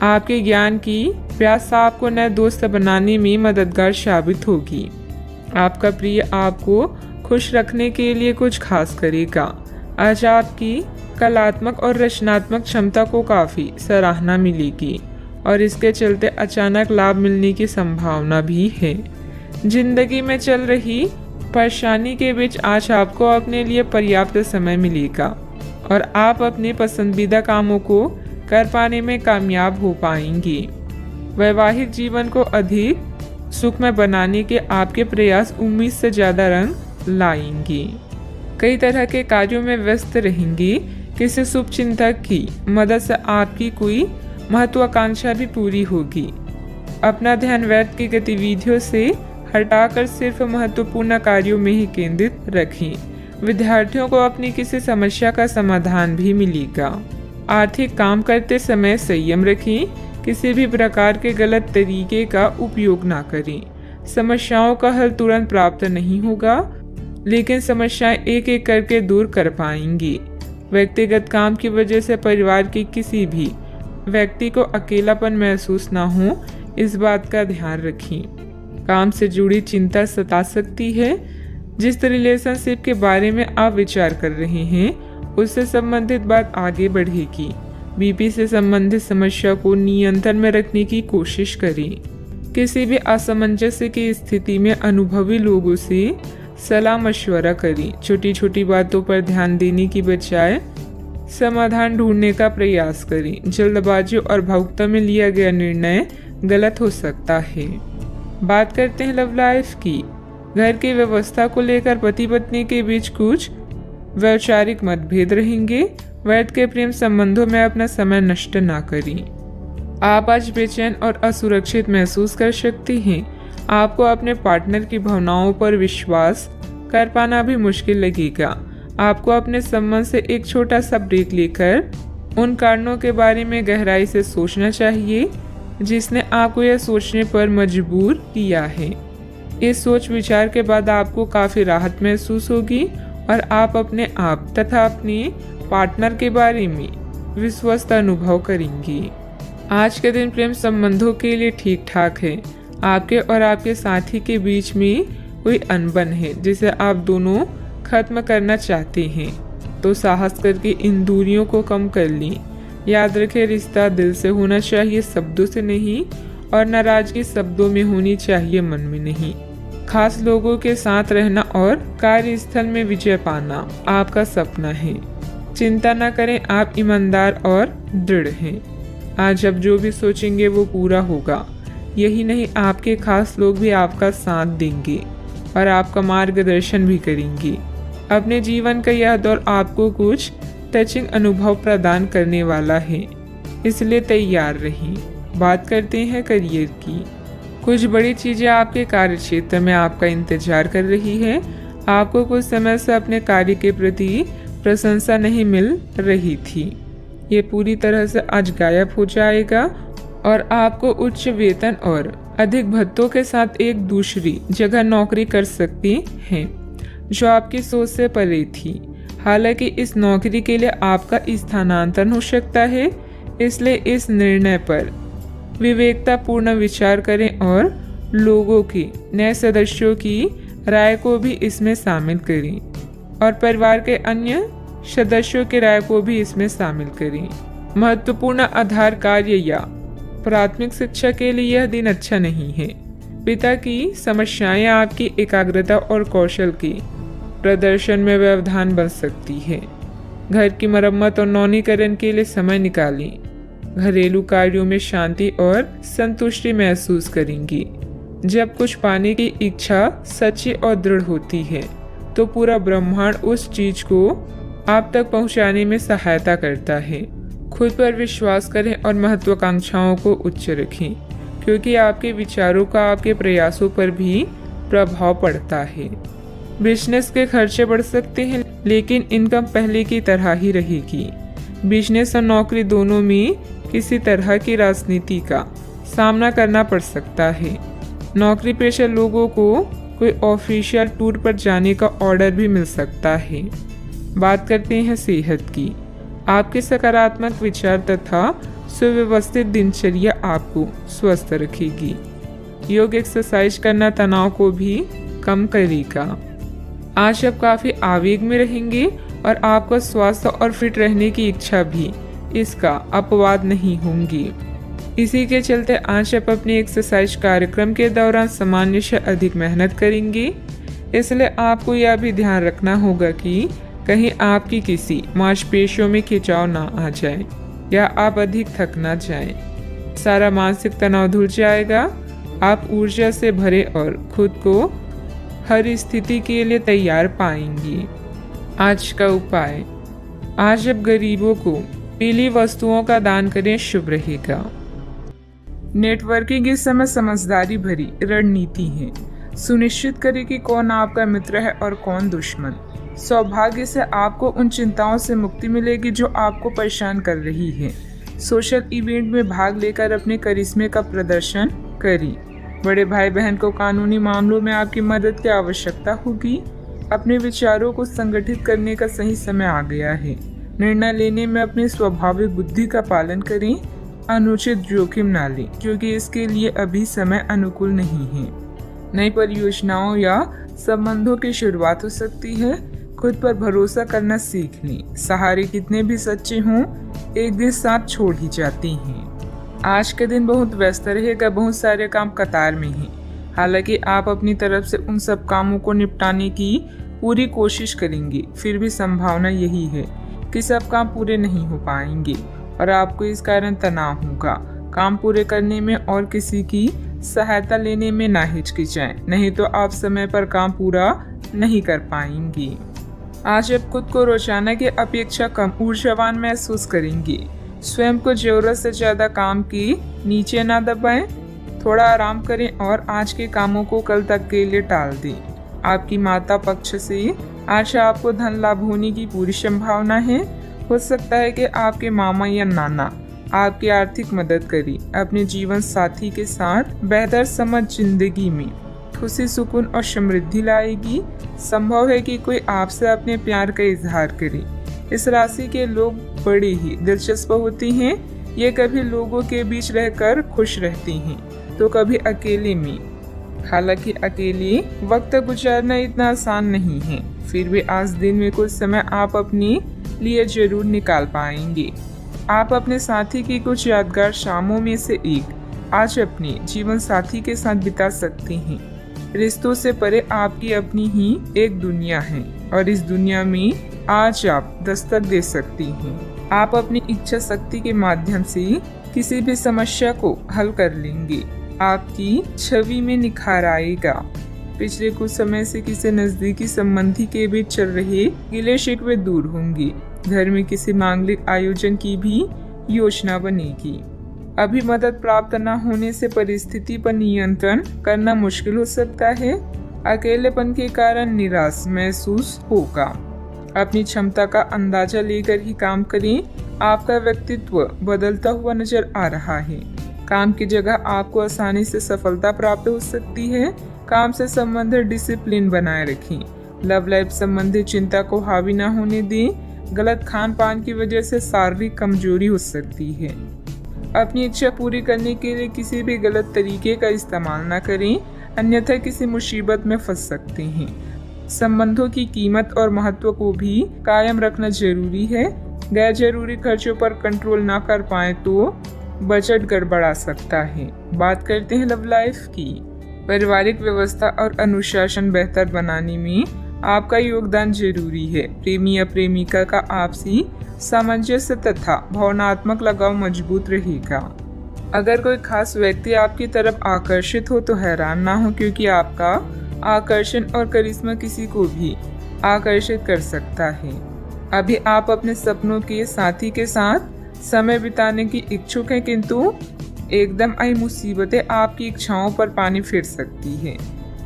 आपके ज्ञान की प्यास आपको नए दोस्त बनाने में मददगार साबित होगी। आपका प्रिय आपको खुश रखने के लिए कुछ खास करेगा। आज आपकी कलात्मक और रचनात्मक क्षमता को काफ़ी सराहना मिलेगी और इसके चलते अचानक लाभ मिलने की संभावना भी है। जिंदगी में चल रही परेशानी के बीच आज आपको अपने लिए पर्याप्त समय मिलेगा और आप अपने पसंदीदा कामों को कर पाने में कामयाब हो पाएंगे। वैवाहिक जीवन को अधिक सुखमय बनाने के आपके प्रयास उम्मीद से ज़्यादा रंग लाएंगे। कई तरह के कार्यों में व्यस्त रहेंगे। किसी शुभ चिंतक की मदद से आपकी कोई महत्वाकांक्षा भी पूरी होगी। अपना ध्यान व्यर्थ की गतिविधियों से हटाकर सिर्फ महत्वपूर्ण कार्यों में ही केंद्रित रखें। विद्यार्थियों को अपनी किसी समस्या का समाधान भी मिलेगा। आर्थिक काम करते समय संयम रखें। किसी भी प्रकार के गलत तरीके का उपयोग ना करें। समस्याओं का हल तुरंत प्राप्त नहीं होगा, लेकिन समस्याएं एक एक करके दूर कर पाएंगी। व्यक्तिगत काम की वजह से परिवार के किसी भी व्यक्ति को अकेलापन महसूस ना हो, इस बात का ध्यान रखें। काम से जुड़ी चिंता सता सकती है। जिस रिलेशनशिप के बारे में आप विचार कर रहे हैं उससे संबंधित बात आगे बढ़ेगी। बीपी से संबंधित समस्या को नियंत्रण में रखने की कोशिश करें। किसी भी असमंजस्य की स्थिति में अनुभवी लोगों से सलाह मशवरा करें। छोटी छोटी बातों पर ध्यान देने की बजाय समाधान ढूंढने का प्रयास करें। जल्दबाजी और भावुकता में लिया गया निर्णय गलत हो सकता है। बात करते हैं लव लाइफ की। घर की व्यवस्था को लेकर पति पत्नी के बीच कुछ वैचारिक मतभेद रहेंगे। व्यर्थ के प्रेम संबंधों में अपना समय नष्ट ना करें। आप आज बेचैन और असुरक्षित महसूस कर सकती हैं। आपको अपने पार्टनर की भावनाओं पर विश्वास कर पाना भी मुश्किल लगेगा। आपको अपने संबंध से एक छोटा सा ब्रेक लेकर उन कारणों के बारे में गहराई से सोचना चाहिए जिसने आपको यह सोचने पर मजबूर किया है। इस सोच विचार के बाद आपको काफ़ी राहत महसूस होगी और आप अपने आप तथा अपने पार्टनर के बारे में विश्वस्त अनुभव करेंगे। आज के दिन प्रेम संबंधों के लिए ठीक ठाक है। आपके और आपके साथी के बीच में कोई अनबन है जिसे आप दोनों खत्म करना चाहते हैं, तो साहस करके इन दूरियों को कम कर लें। याद रखें, रिश्ता दिल से होना चाहिए, शब्दों से नहीं, और नाराजगी शब्दों में होनी चाहिए, मन में नहीं। खास लोगों के साथ रहना और कार्यस्थल में विजय पाना आपका सपना है। चिंता न करें, आप ईमानदार और दृढ़ हैं। आज आप जो भी सोचेंगे वो पूरा होगा। यही नहीं, आपके खास लोग भी आपका साथ देंगे और आपका मार्गदर्शन भी करेंगे। अपने जीवन का यह दौर आपको कुछ टचिंग अनुभव प्रदान करने वाला है, इसलिए तैयार रहें। बात करते हैं करियर की। कुछ बड़ी चीजें आपके कार्य क्षेत्र में आपका इंतजार कर रही है। आपको कुछ समय से अपने कार्य के प्रति प्रशंसा नहीं मिल रही थी, ये पूरी तरह से आज गायब हो जाएगा और आपको उच्च वेतन और अधिक भत्तों के साथ एक दूसरी जगह नौकरी कर सकती हैं, जो आपकी सोच से परे थी। हालांकि इस नौकरी के लिए आपका स्थानांतरण हो सकता है, इसलिए इस निर्णय पर विवेकतापूर्ण विचार करें और लोगों की, नए सदस्यों की राय को भी इसमें शामिल करें और परिवार के अन्य सदस्यों की राय को भी इसमें शामिल करें। महत्वपूर्ण आधार कार्य या प्राथमिक शिक्षा के लिए यह दिन अच्छा नहीं है। पिता की समस्याएं आपकी एकाग्रता और कौशल के प्रदर्शन में व्यवधान बन सकती है। घर की मरम्मत और नवीनीकरण के लिए समय निकालें। घरेलू कार्यों में शांति और संतुष्टि महसूस करेंगी। जब कुछ पाने की इच्छा सच्ची और दृढ़ होती है, तो पूरा ब्रह्मांड उस चीज को आप तक पहुंचाने में सहायता करता है। खुद पर विश्वास करें और महत्वाकांक्षाओं को उच्च रखें, क्योंकि आपके विचारों का आपके प्रयासों पर भी प्रभाव पड़ता है। बिजनेस के खर्चे बढ़ सकते हैं, लेकिन इनकम पहले की तरह ही रहेगी। बिजनेस और नौकरी दोनों में किसी तरह की राजनीति का सामना करना पड़ सकता है। नौकरी पेशा लोगों को कोई ऑफिशियल टूर पर जाने का ऑर्डर भी मिल सकता है। बात करते हैं सेहत की। आपके सकारात्मक विचार तथा सुव्यवस्थित दिनचर्या आपको स्वस्थ रखेगी। योग एक्सरसाइज करना तनाव को भी कम करेगा। आज आप काफी आवेग में रहेंगे और आपको स्वास्थ्य और फिट रहने की इच्छा भी इसका अपवाद नहीं होंगी। इसी के चलते आज आप अपने एक्सरसाइज कार्यक्रम के दौरान सामान्य से अधिक मेहनत करेंगे। इसलिए आपको यह भी ध्यान रखना होगा कि कहीं आपकी किसी मांसपेशियों में खिंचाव ना आ जाए या आप अधिक थक ना जाएं। सारा मानसिक तनाव धुल जाएगा। आप ऊर्जा से भरे और खुद को हर स्थिति के लिए तैयार पाएंगी। आज का उपाय, आज आप गरीबों को पीली वस्तुओं का दान करें, शुभ रहेगा। नेटवर्किंग इस समय समझदारी भरी रणनीति है। सुनिश्चित करें कि कौन आपका मित्र है और कौन दुश्मन। सौभाग्य से आपको उन चिंताओं से मुक्ति मिलेगी जो आपको परेशान कर रही है। सोशल इवेंट में भाग लेकर अपने करिश्मे का प्रदर्शन करें। बड़े भाई बहन को कानूनी मामलों में आपकी मदद की आवश्यकता होगी। अपने विचारों को संगठित करने का सही समय आ गया है। निर्णय लेने में अपनी स्वाभाविक बुद्धि का पालन करें। अनुचित जोखिम न लें, क्योंकि इसके लिए अभी समय अनुकूल नहीं है। नई परियोजनाओं या संबंधों की शुरुआत हो सकती है। खुद पर भरोसा करना सीख लें। सहारे कितने भी सच्चे हों, एक दिन साथ छोड़ ही जाते हैं। आज के दिन बहुत व्यस्त रहेगा, बहुत सारे काम कतार में हैं। हालांकि आप अपनी तरफ से उन सब कामों को निपटाने की पूरी कोशिश करेंगे, फिर भी संभावना यही है कि सब काम पूरे नहीं हो पाएंगे और आपको इस कारण तनाव होगा। काम पूरे करने में और किसी की सहायता लेने में ना हिचकिचाएं, नहीं तो आप समय पर काम पूरा नहीं कर पाएंगे। आज आप खुद को रोजाना की अपेक्षा कम ऊर्जावान महसूस करेंगे। स्वयं को जरूरत से ज्यादा काम की नीचे ना दबाएं। थोड़ा आराम करें और आज के कामों को कल तक के लिए टाल दें। आपकी माता पक्ष से आज आपको धन लाभ होने की पूरी संभावना है। हो सकता है कि आपके मामा या नाना आपकी आर्थिक मदद करें। अपने जीवन साथी के साथ बेहतर समझ जिंदगी में खुशी, सुकून और समृद्धि लाएगी। संभव है कि कोई आपसे अपने प्यार का इजहार करे। इस राशि के लोग बड़े ही दिलचस्प होते हैं। ये कभी लोगों के बीच रहकर खुश रहती हैं तो कभी अकेले में। हालांकि अकेले वक्त गुजारना इतना आसान नहीं है, फिर भी आज दिन में कुछ समय आप अपने लिए जरूर निकाल पाएंगे। आप अपने साथी की कुछ यादगार शामों में से एक आज अपने जीवन साथी के साथ बिता सकते हैं। रिश्तों से परे आपकी अपनी ही एक दुनिया है और इस दुनिया में आज आप दस्तक दे सकती हैं। आप अपनी इच्छा शक्ति के माध्यम से किसी भी समस्या को हल कर लेंगे। आपकी छवि में निखार आएगा। पिछले कुछ समय से किसी नजदीकी संबंधी के बीच चल रहे गिले शिकवे दूर होंगे। घर में किसी मांगलिक आयोजन की भी योजना बनेगी। अभी मदद प्राप्त न होने से परिस्थिति पर नियंत्रण करना मुश्किल हो सकता है। अकेलेपन के कारण निराश महसूस होगा। अपनी क्षमता का अंदाजा लेकर ही काम करें। आपका व्यक्तित्व बदलता हुआ नजर आ रहा है। काम की जगह आपको आसानी से सफलता प्राप्त हो सकती है। काम से संबंधित डिसिप्लिन बनाए रखें। लव लाइफ संबंधी चिंता को हावी न होने दें। गलत खान पान की वजह से शारीरिक कमजोरी हो सकती है। अपनी इच्छा पूरी करने के लिए किसी भी गलत तरीके का इस्तेमाल न करें, अन्यथा किसी मुसीबत में फंस सकते हैं। संबंधों की कीमत और महत्व को भी कायम रखना जरूरी है। गैर जरूरी खर्चों पर कंट्रोल न कर पाए तो बजट गड़बड़ा सकता है। बात करते हैं लव लाइफ की। पारिवारिक व्यवस्था और अनुशासन बेहतर बनाने में आपका योगदान जरूरी है। प्रेमी या प्रेमिका का आपसी सामंजस्य तथा भावनात्मक लगाव मजबूत रहेगा। अगर कोई खास व्यक्ति आपकी तरफ आकर्षित हो तो हैरान ना हो, क्योंकि आपका आकर्षण और करिश्मा किसी को भी आकर्षित कर सकता है। अभी आप अपने सपनों के साथी के साथ समय बिताने की इच्छुक हैं, किंतु एकदम आई मुसीबतें आपकी इच्छाओं पर पानी फेर सकती है।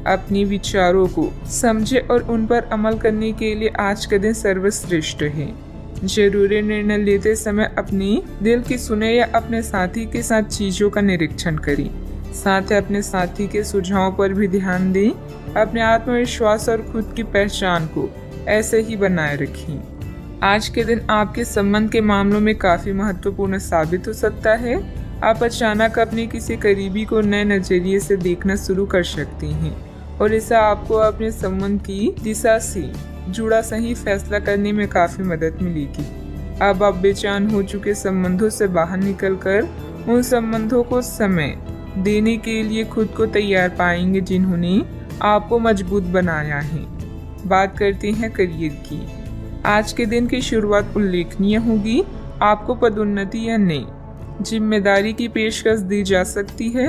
अपने विचारों को समझे और उन पर अमल करने के लिए आज का दिन सर्वश्रेष्ठ है। जरूरी निर्णय लेते समय अपने दिल की सुने या अपने साथी के साथ चीजों का निरीक्षण करें। साथ ही अपने साथी के सुझावों पर भी ध्यान दें। अपने आत्मविश्वास और खुद की पहचान को ऐसे ही बनाए रखें। आज के दिन आपके संबंध के मामलों में काफी महत्वपूर्ण साबित हो सकता है। आप अचानक अपने किसी करीबी को नए नजरिए से देखना शुरू कर सकते हैं और इससे आपको अपने संबंध की दिशा से जुड़ा सही फैसला करने में काफी मदद मिलेगी। अब आप बेचैन हो चुके संबंधों से बाहर निकलकर उन संबंधों को समय देने के लिए खुद को तैयार पाएंगे जिन्होंने आपको मजबूत बनाया है। बात करते हैं करियर की। आज के दिन की शुरुआत उल्लेखनीय होगी। आपको पदोन्नति या नई जिम्मेदारी की पेशकश दी जा सकती है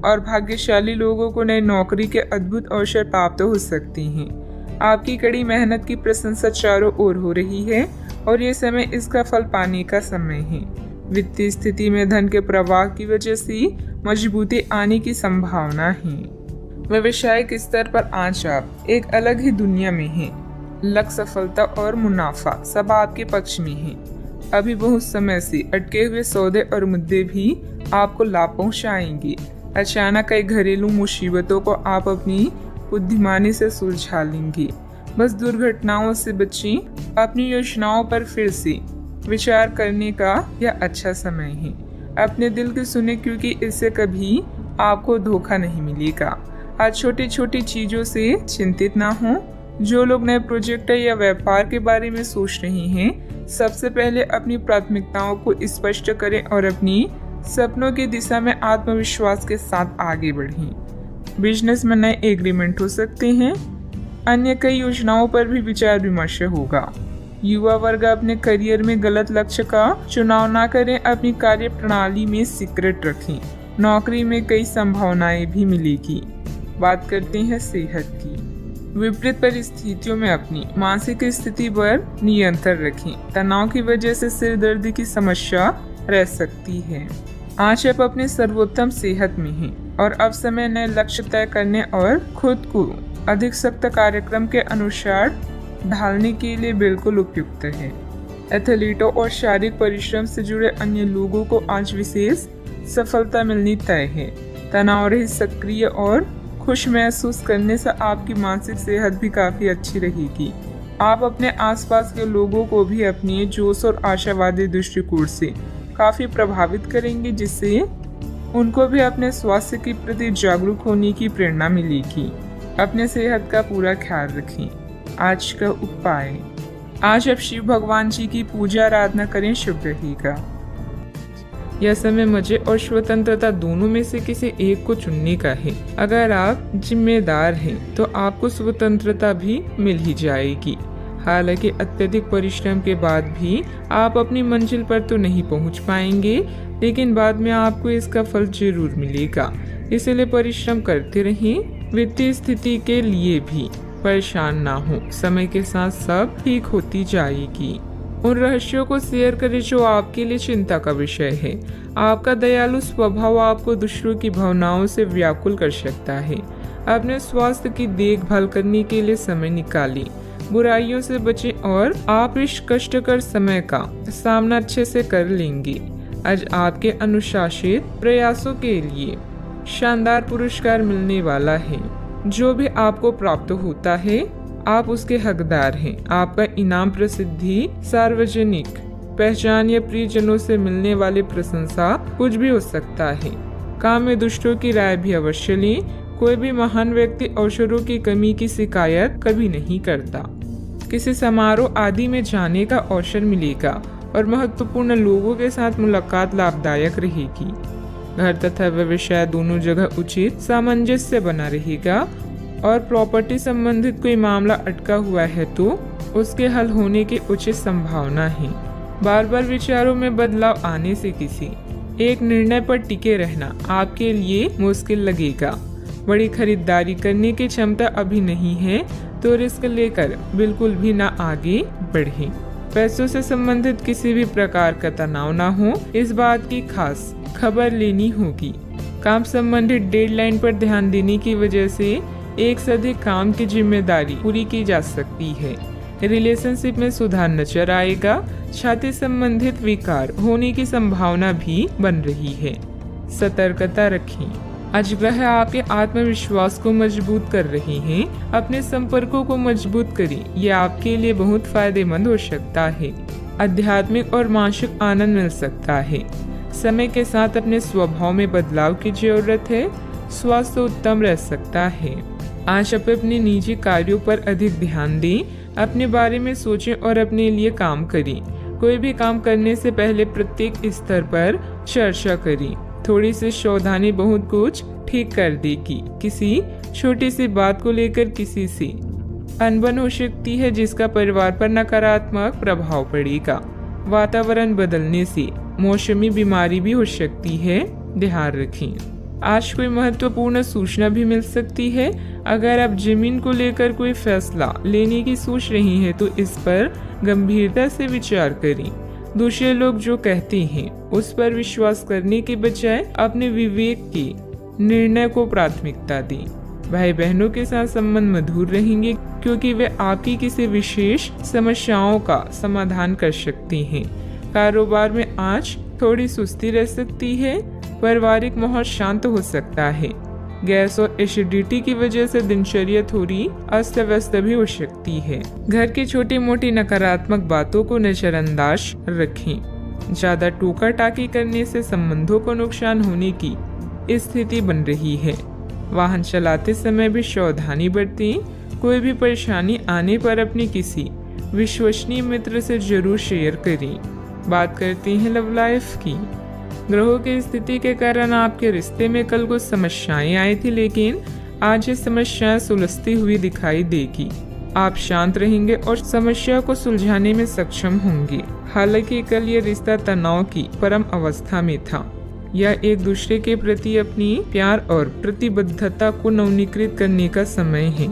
और भाग्यशाली लोगों को नई नौकरी के अद्भुत अवसर प्राप्त हो सकते हैं। आपकी कड़ी मेहनत की प्रशंसा चारों ओर हो रही है और ये समय इसका फल पाने का समय है। वित्तीय स्थिति में धन के प्रवाह की वजह से मजबूती आने की संभावना है। व्यवसायिक स्तर पर आज आप एक अलग ही दुनिया में हैं। लक्ष्य, सफलता और मुनाफा सब आपके पक्ष में है। अभी बहुत समय से अटके हुए सौदे और मुद्दे भी आपको लाभ पहुंचाएंगे। अचानक कई घरेलू मुसीबतों को आप अपनी बुद्धिमानी से सुलझा लेंगे। बस दुर्घटनाओं से बचें। अपनी योजनाओं पर फिर से विचार करने का यह अच्छा समय है। अपने दिल की सुने, क्योंकि इससे कभी आपको धोखा नहीं मिलेगा। आज छोटी छोटी चीजों से चिंतित ना हो। जो लोग नए प्रोजेक्ट या व्यापार के बारे में सोच रहे हैं, सबसे पहले अपनी प्राथमिकताओं को स्पष्ट करें और अपनी सपनों की दिशा में आत्मविश्वास के साथ आगे बढ़ें। बिजनेस में नए एग्रीमेंट हो सकते हैं। अन्य कई योजनाओं पर भी विचार विमर्श होगा। युवा वर्ग अपने करियर में गलत लक्ष्य का चुनाव ना करें। अपनी कार्य प्रणाली में सीक्रेट रखें। नौकरी में कई संभावनाएं भी मिलेगी। बात करते हैं सेहत की। विपरीत परिस्थितियों में अपनी मानसिक स्थिति पर नियंत्रण रखें। तनाव की वजह से सिर दर्द की समस्या रह सकती है। आज आप अपने सर्वोत्तम सेहत में हैं और अब समय नए लक्ष्य तय करने और खुद को अधिक सख्त कार्यक्रम के अनुसार ढालने के लिए बिल्कुल उपयुक्त है। एथलीटों और शारीरिक परिश्रम से जुड़े अन्य लोगों को आज विशेष सफलता मिलनी तय है। तनाव रहित, सक्रिय और खुश महसूस करने से आपकी मानसिक सेहत भी काफी अच्छी रहेगी। आप अपने आसपास के लोगों को भी अपनी जोश और आशावादी दृष्टिकोण से काफ़ी प्रभावित करेंगे, जिससे उनको भी अपने स्वास्थ्य के प्रति जागरूक होने की प्रेरणा मिलेगी। अपने सेहत का पूरा ख्याल रखें। आज का उपाय, आज आप शिव भगवान जी की पूजा आराधना करें, शुभ रहेगा। यह समय मजे और स्वतंत्रता दोनों में से किसी एक को चुनने का है। अगर आप जिम्मेदार हैं तो आपको स्वतंत्रता भी मिल ही जाएगी। हालांकि अत्यधिक परिश्रम के बाद भी आप अपनी मंजिल पर तो नहीं पहुंच पाएंगे, लेकिन बाद में आपको इसका फल जरूर मिलेगा। इसलिए परिश्रम करते रहें। वित्तीय स्थिति के लिए भी परेशान ना हो, समय के साथ सब ठीक होती जाएगी। उन रहस्यों को शेयर करें जो आपके लिए चिंता का विषय है। आपका दयालु स्वभाव आपको दूसरों की भावनाओं से व्याकुल कर सकता है। अपने स्वास्थ्य की देखभाल करने के लिए समय निकालें। बुराइयों से बचें और आप इस कष्टकर समय का सामना अच्छे से कर लेंगे। आज आपके अनुशासित प्रयासों के लिए शानदार पुरस्कार मिलने वाला है। जो भी आपको प्राप्त होता है आप उसके हकदार हैं। आपका इनाम प्रसिद्धि, सार्वजनिक पहचान या प्रियजनों से मिलने वाली प्रशंसा कुछ भी हो सकता है। काम में दुष्टों की राय भी अवश्य लें। कोई भी महान व्यक्ति अवसरों की कमी की शिकायत कभी नहीं करता। किसी समारोह आदि में जाने का अवसर मिलेगा और महत्वपूर्ण लोगों के साथ मुलाकात लाभदायक रहेगी। घर तथा व्यवसाय दोनों जगह उचित सामंजस्य बना रहेगा और प्रॉपर्टी संबंधित कोई मामला अटका हुआ है तो उसके हल होने की उचित संभावना है। बार बार विचारों में बदलाव आने से किसी एक निर्णय पर टिके रहना आपके लिए मुश्किल लगेगा। बड़ी खरीदारी करने की क्षमता अभी नहीं है तो रिस्क लेकर बिल्कुल भी ना आगे बढ़े। पैसों से संबंधित किसी भी प्रकार का तनाव ना हो, इस बात की खास खबर लेनी होगी। काम संबंधित डेडलाइन पर ध्यान देने की वजह से एक से अधिक काम की जिम्मेदारी पूरी की जा सकती है। रिलेशनशिप में सुधार नजर आएगा। छाती संबंधित विकार होने की संभावना भी बन रही है। सतर्कता रखें। आज ग्रह आपके आत्मविश्वास को मजबूत कर रहे हैं। अपने संपर्कों को मजबूत करें, यह आपके लिए बहुत फायदेमंद हो सकता है। आध्यात्मिक और मानसिक आनंद मिल सकता है। समय के साथ अपने स्वभाव में बदलाव की जरूरत है। स्वास्थ्य उत्तम रह सकता है। आज आप अपने निजी कार्यों पर अधिक ध्यान दें। अपने बारे में सोचें और अपने लिए काम करें। कोई भी काम करने से पहले प्रत्येक स्तर पर चर्चा करें। थोड़ी सी सावधानी बहुत कुछ ठीक कर देगी। किसी छोटी सी बात को लेकर किसी से अनबन हो सकती है, जिसका परिवार पर नकारात्मक प्रभाव पड़ेगा। वातावरण बदलने से मौसमी बीमारी भी हो सकती है, ध्यान रखें। आज कोई महत्वपूर्ण सूचना भी मिल सकती है। अगर आप जमीन को लेकर कोई फैसला लेने की सोच रही हैं तो इस पर गंभीरता से विचार करें। दूसरे लोग जो कहते हैं उस पर विश्वास करने के बजाय अपने विवेक के निर्णय को प्राथमिकता दें। भाई बहनों के साथ संबंध मधुर रहेंगे क्योंकि वे आपकी किसी विशेष समस्याओं का समाधान कर सकते हैं। कारोबार में आज थोड़ी सुस्ती रह सकती है। पारिवारिक माहौल शांत हो सकता है। गैस और एसिडिटी की वजह से दिनचर्या थोड़ी अस्त व्यस्त भी हो सकती है। घर की छोटी मोटी नकारात्मक बातों को नजरअंदाज रखें। ज्यादा टोका टाकी करने से संबंधों को नुकसान होने की स्थिति बन रही है। वाहन चलाते समय भी सावधानी बरतें। कोई भी परेशानी आने पर अपने किसी विश्वसनीय मित्र से जरूर शेयर करें। बात करते हैं लव लाइफ की। ग्रहों की स्थिति के कारण आपके रिश्ते में कल कुछ समस्याएं आई थी, लेकिन आज ये समस्याएं सुलझती हुई दिखाई देगी। आप शांत रहेंगे और समस्या को सुलझाने में सक्षम होंगे। हालांकि कल ये रिश्ता तनाव की परम अवस्था में था। यह एक दूसरे के प्रति अपनी प्यार और प्रतिबद्धता को नवीनीकृत करने का समय है।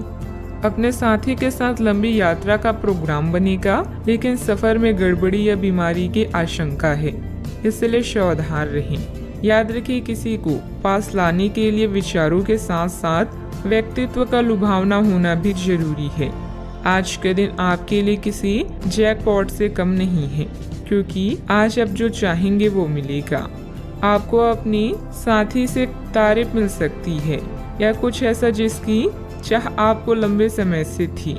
अपने साथी के साथ लंबी यात्रा का प्रोग्राम बनेगा, लेकिन सफर में गड़बड़ी या बीमारी की आशंका है, इसलिए सावधान रहें। याद रखिए, किसी को पास लाने के लिए विचारों के साथ साथ व्यक्तित्व का लुभावना होना भी जरूरी है। आज के दिन आपके लिए किसी जैकपॉट से कम नहीं है, क्योंकि आज आप जो चाहेंगे वो मिलेगा। आपको अपनी साथी से तारीफ मिल सकती है या कुछ ऐसा जिसकी चाह आपको लंबे समय से थी।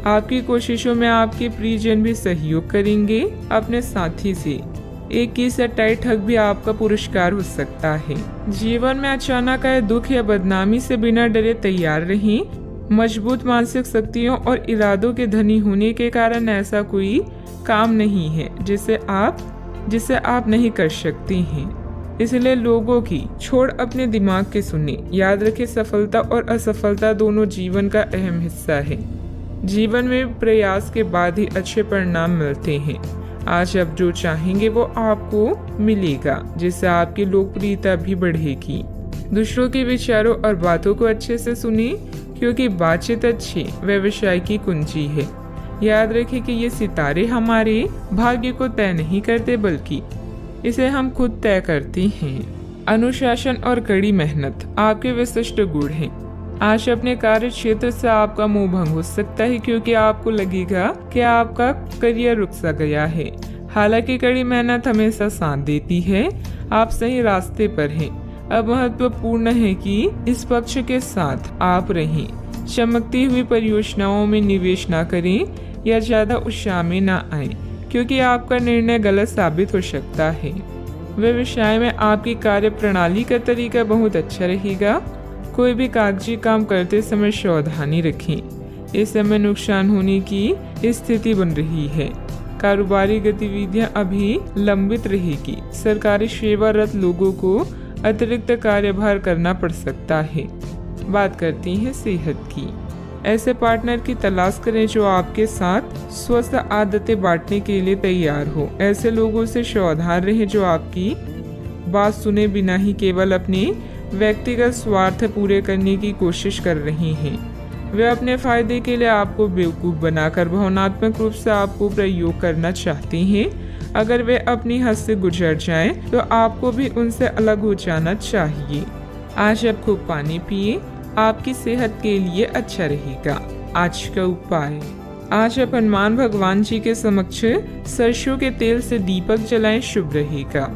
आपकी कोशिशों में आपके प्रियजन भी सहयोग करेंगे। अपने साथी से 21-28 ठग भी आपका पुरस्कार हो सकता है। जीवन में अचानक आए दुख या बदनामी से बिना डरे तैयार रहें। मजबूत मानसिक शक्तियों और इरादों के धनी होने के कारण ऐसा कोई काम नहीं है जिसे आप नहीं कर सकते हैं। इसलिए लोगों की छोड़ अपने दिमाग के सुने। याद रखें, सफलता और असफलता दोनों जीवन का अहम हिस्सा है। जीवन में प्रयास के बाद ही अच्छे परिणाम मिलते हैं। आज आप जो चाहेंगे वो आपको मिलेगा, जिससे आपकी लोकप्रियता भी बढ़ेगी। दूसरों के विचारों और बातों को अच्छे से सुनिए, क्योंकि बातचीत अच्छी व्यवसाय की कुंजी है। याद रखें कि ये सितारे हमारे भाग्य को तय नहीं करते, बल्कि इसे हम खुद तय करते हैं। अनुशासन और कड़ी मेहनत आपके विशिष्ट गुण हैं। आज अपने कार्य क्षेत्र से आपका मोह भंग हो सकता है, क्योंकि आपको लगेगा कि आपका करियर रुक सा गया है। हालांकि कड़ी मेहनत हमेशा साथ देती है। आप सही रास्ते पर हैं। अब महत्वपूर्ण है कि इस पक्ष के साथ आप रहें। चमकती हुई परियोजनाओं में निवेश न करें या ज्यादा उत्साह में न आए, क्योंकि आपका निर्णय गलत साबित हो सकता है। व्यवसाय में आपकी कार्य प्रणाली का तरीका बहुत अच्छा रहेगा। कोई भी कागजी काम करते समय सावधानी रखें। इस समय नुकसान होने की स्थिति बन रही है। कारोबारी गतिविधियां अभी लंबित रहेगी। सरकारी सेवारत लोगों को अतिरिक्त कार्यभार करना पड़ सकता है। बात करती हैं सेहत की। ऐसे पार्टनर की तलाश करें जो आपके साथ स्वस्थ आदतें बांटने के लिए तैयार हो। ऐसे लोगों से सावधान रहें जो आपकी बात सुने बिना ही केवल अपने व्यक्तिगत स्वार्थ पूरे करने की कोशिश कर रहे हैं। वे अपने फायदे के लिए आपको बेवकूफ़ बनाकर भावनात्मक रूप से आपको प्रयोग करना चाहते हैं। अगर वे अपनी हद से गुजर जाएं, तो आपको भी उनसे अलग हो जाना चाहिए। आज आप खूब पानी पिए, आपकी सेहत के लिए अच्छा रहेगा। आज का उपाय, आज आप हनुमान भगवान जी के समक्ष सरसों के तेल से दीपक जलाएं, शुभ रहेगा।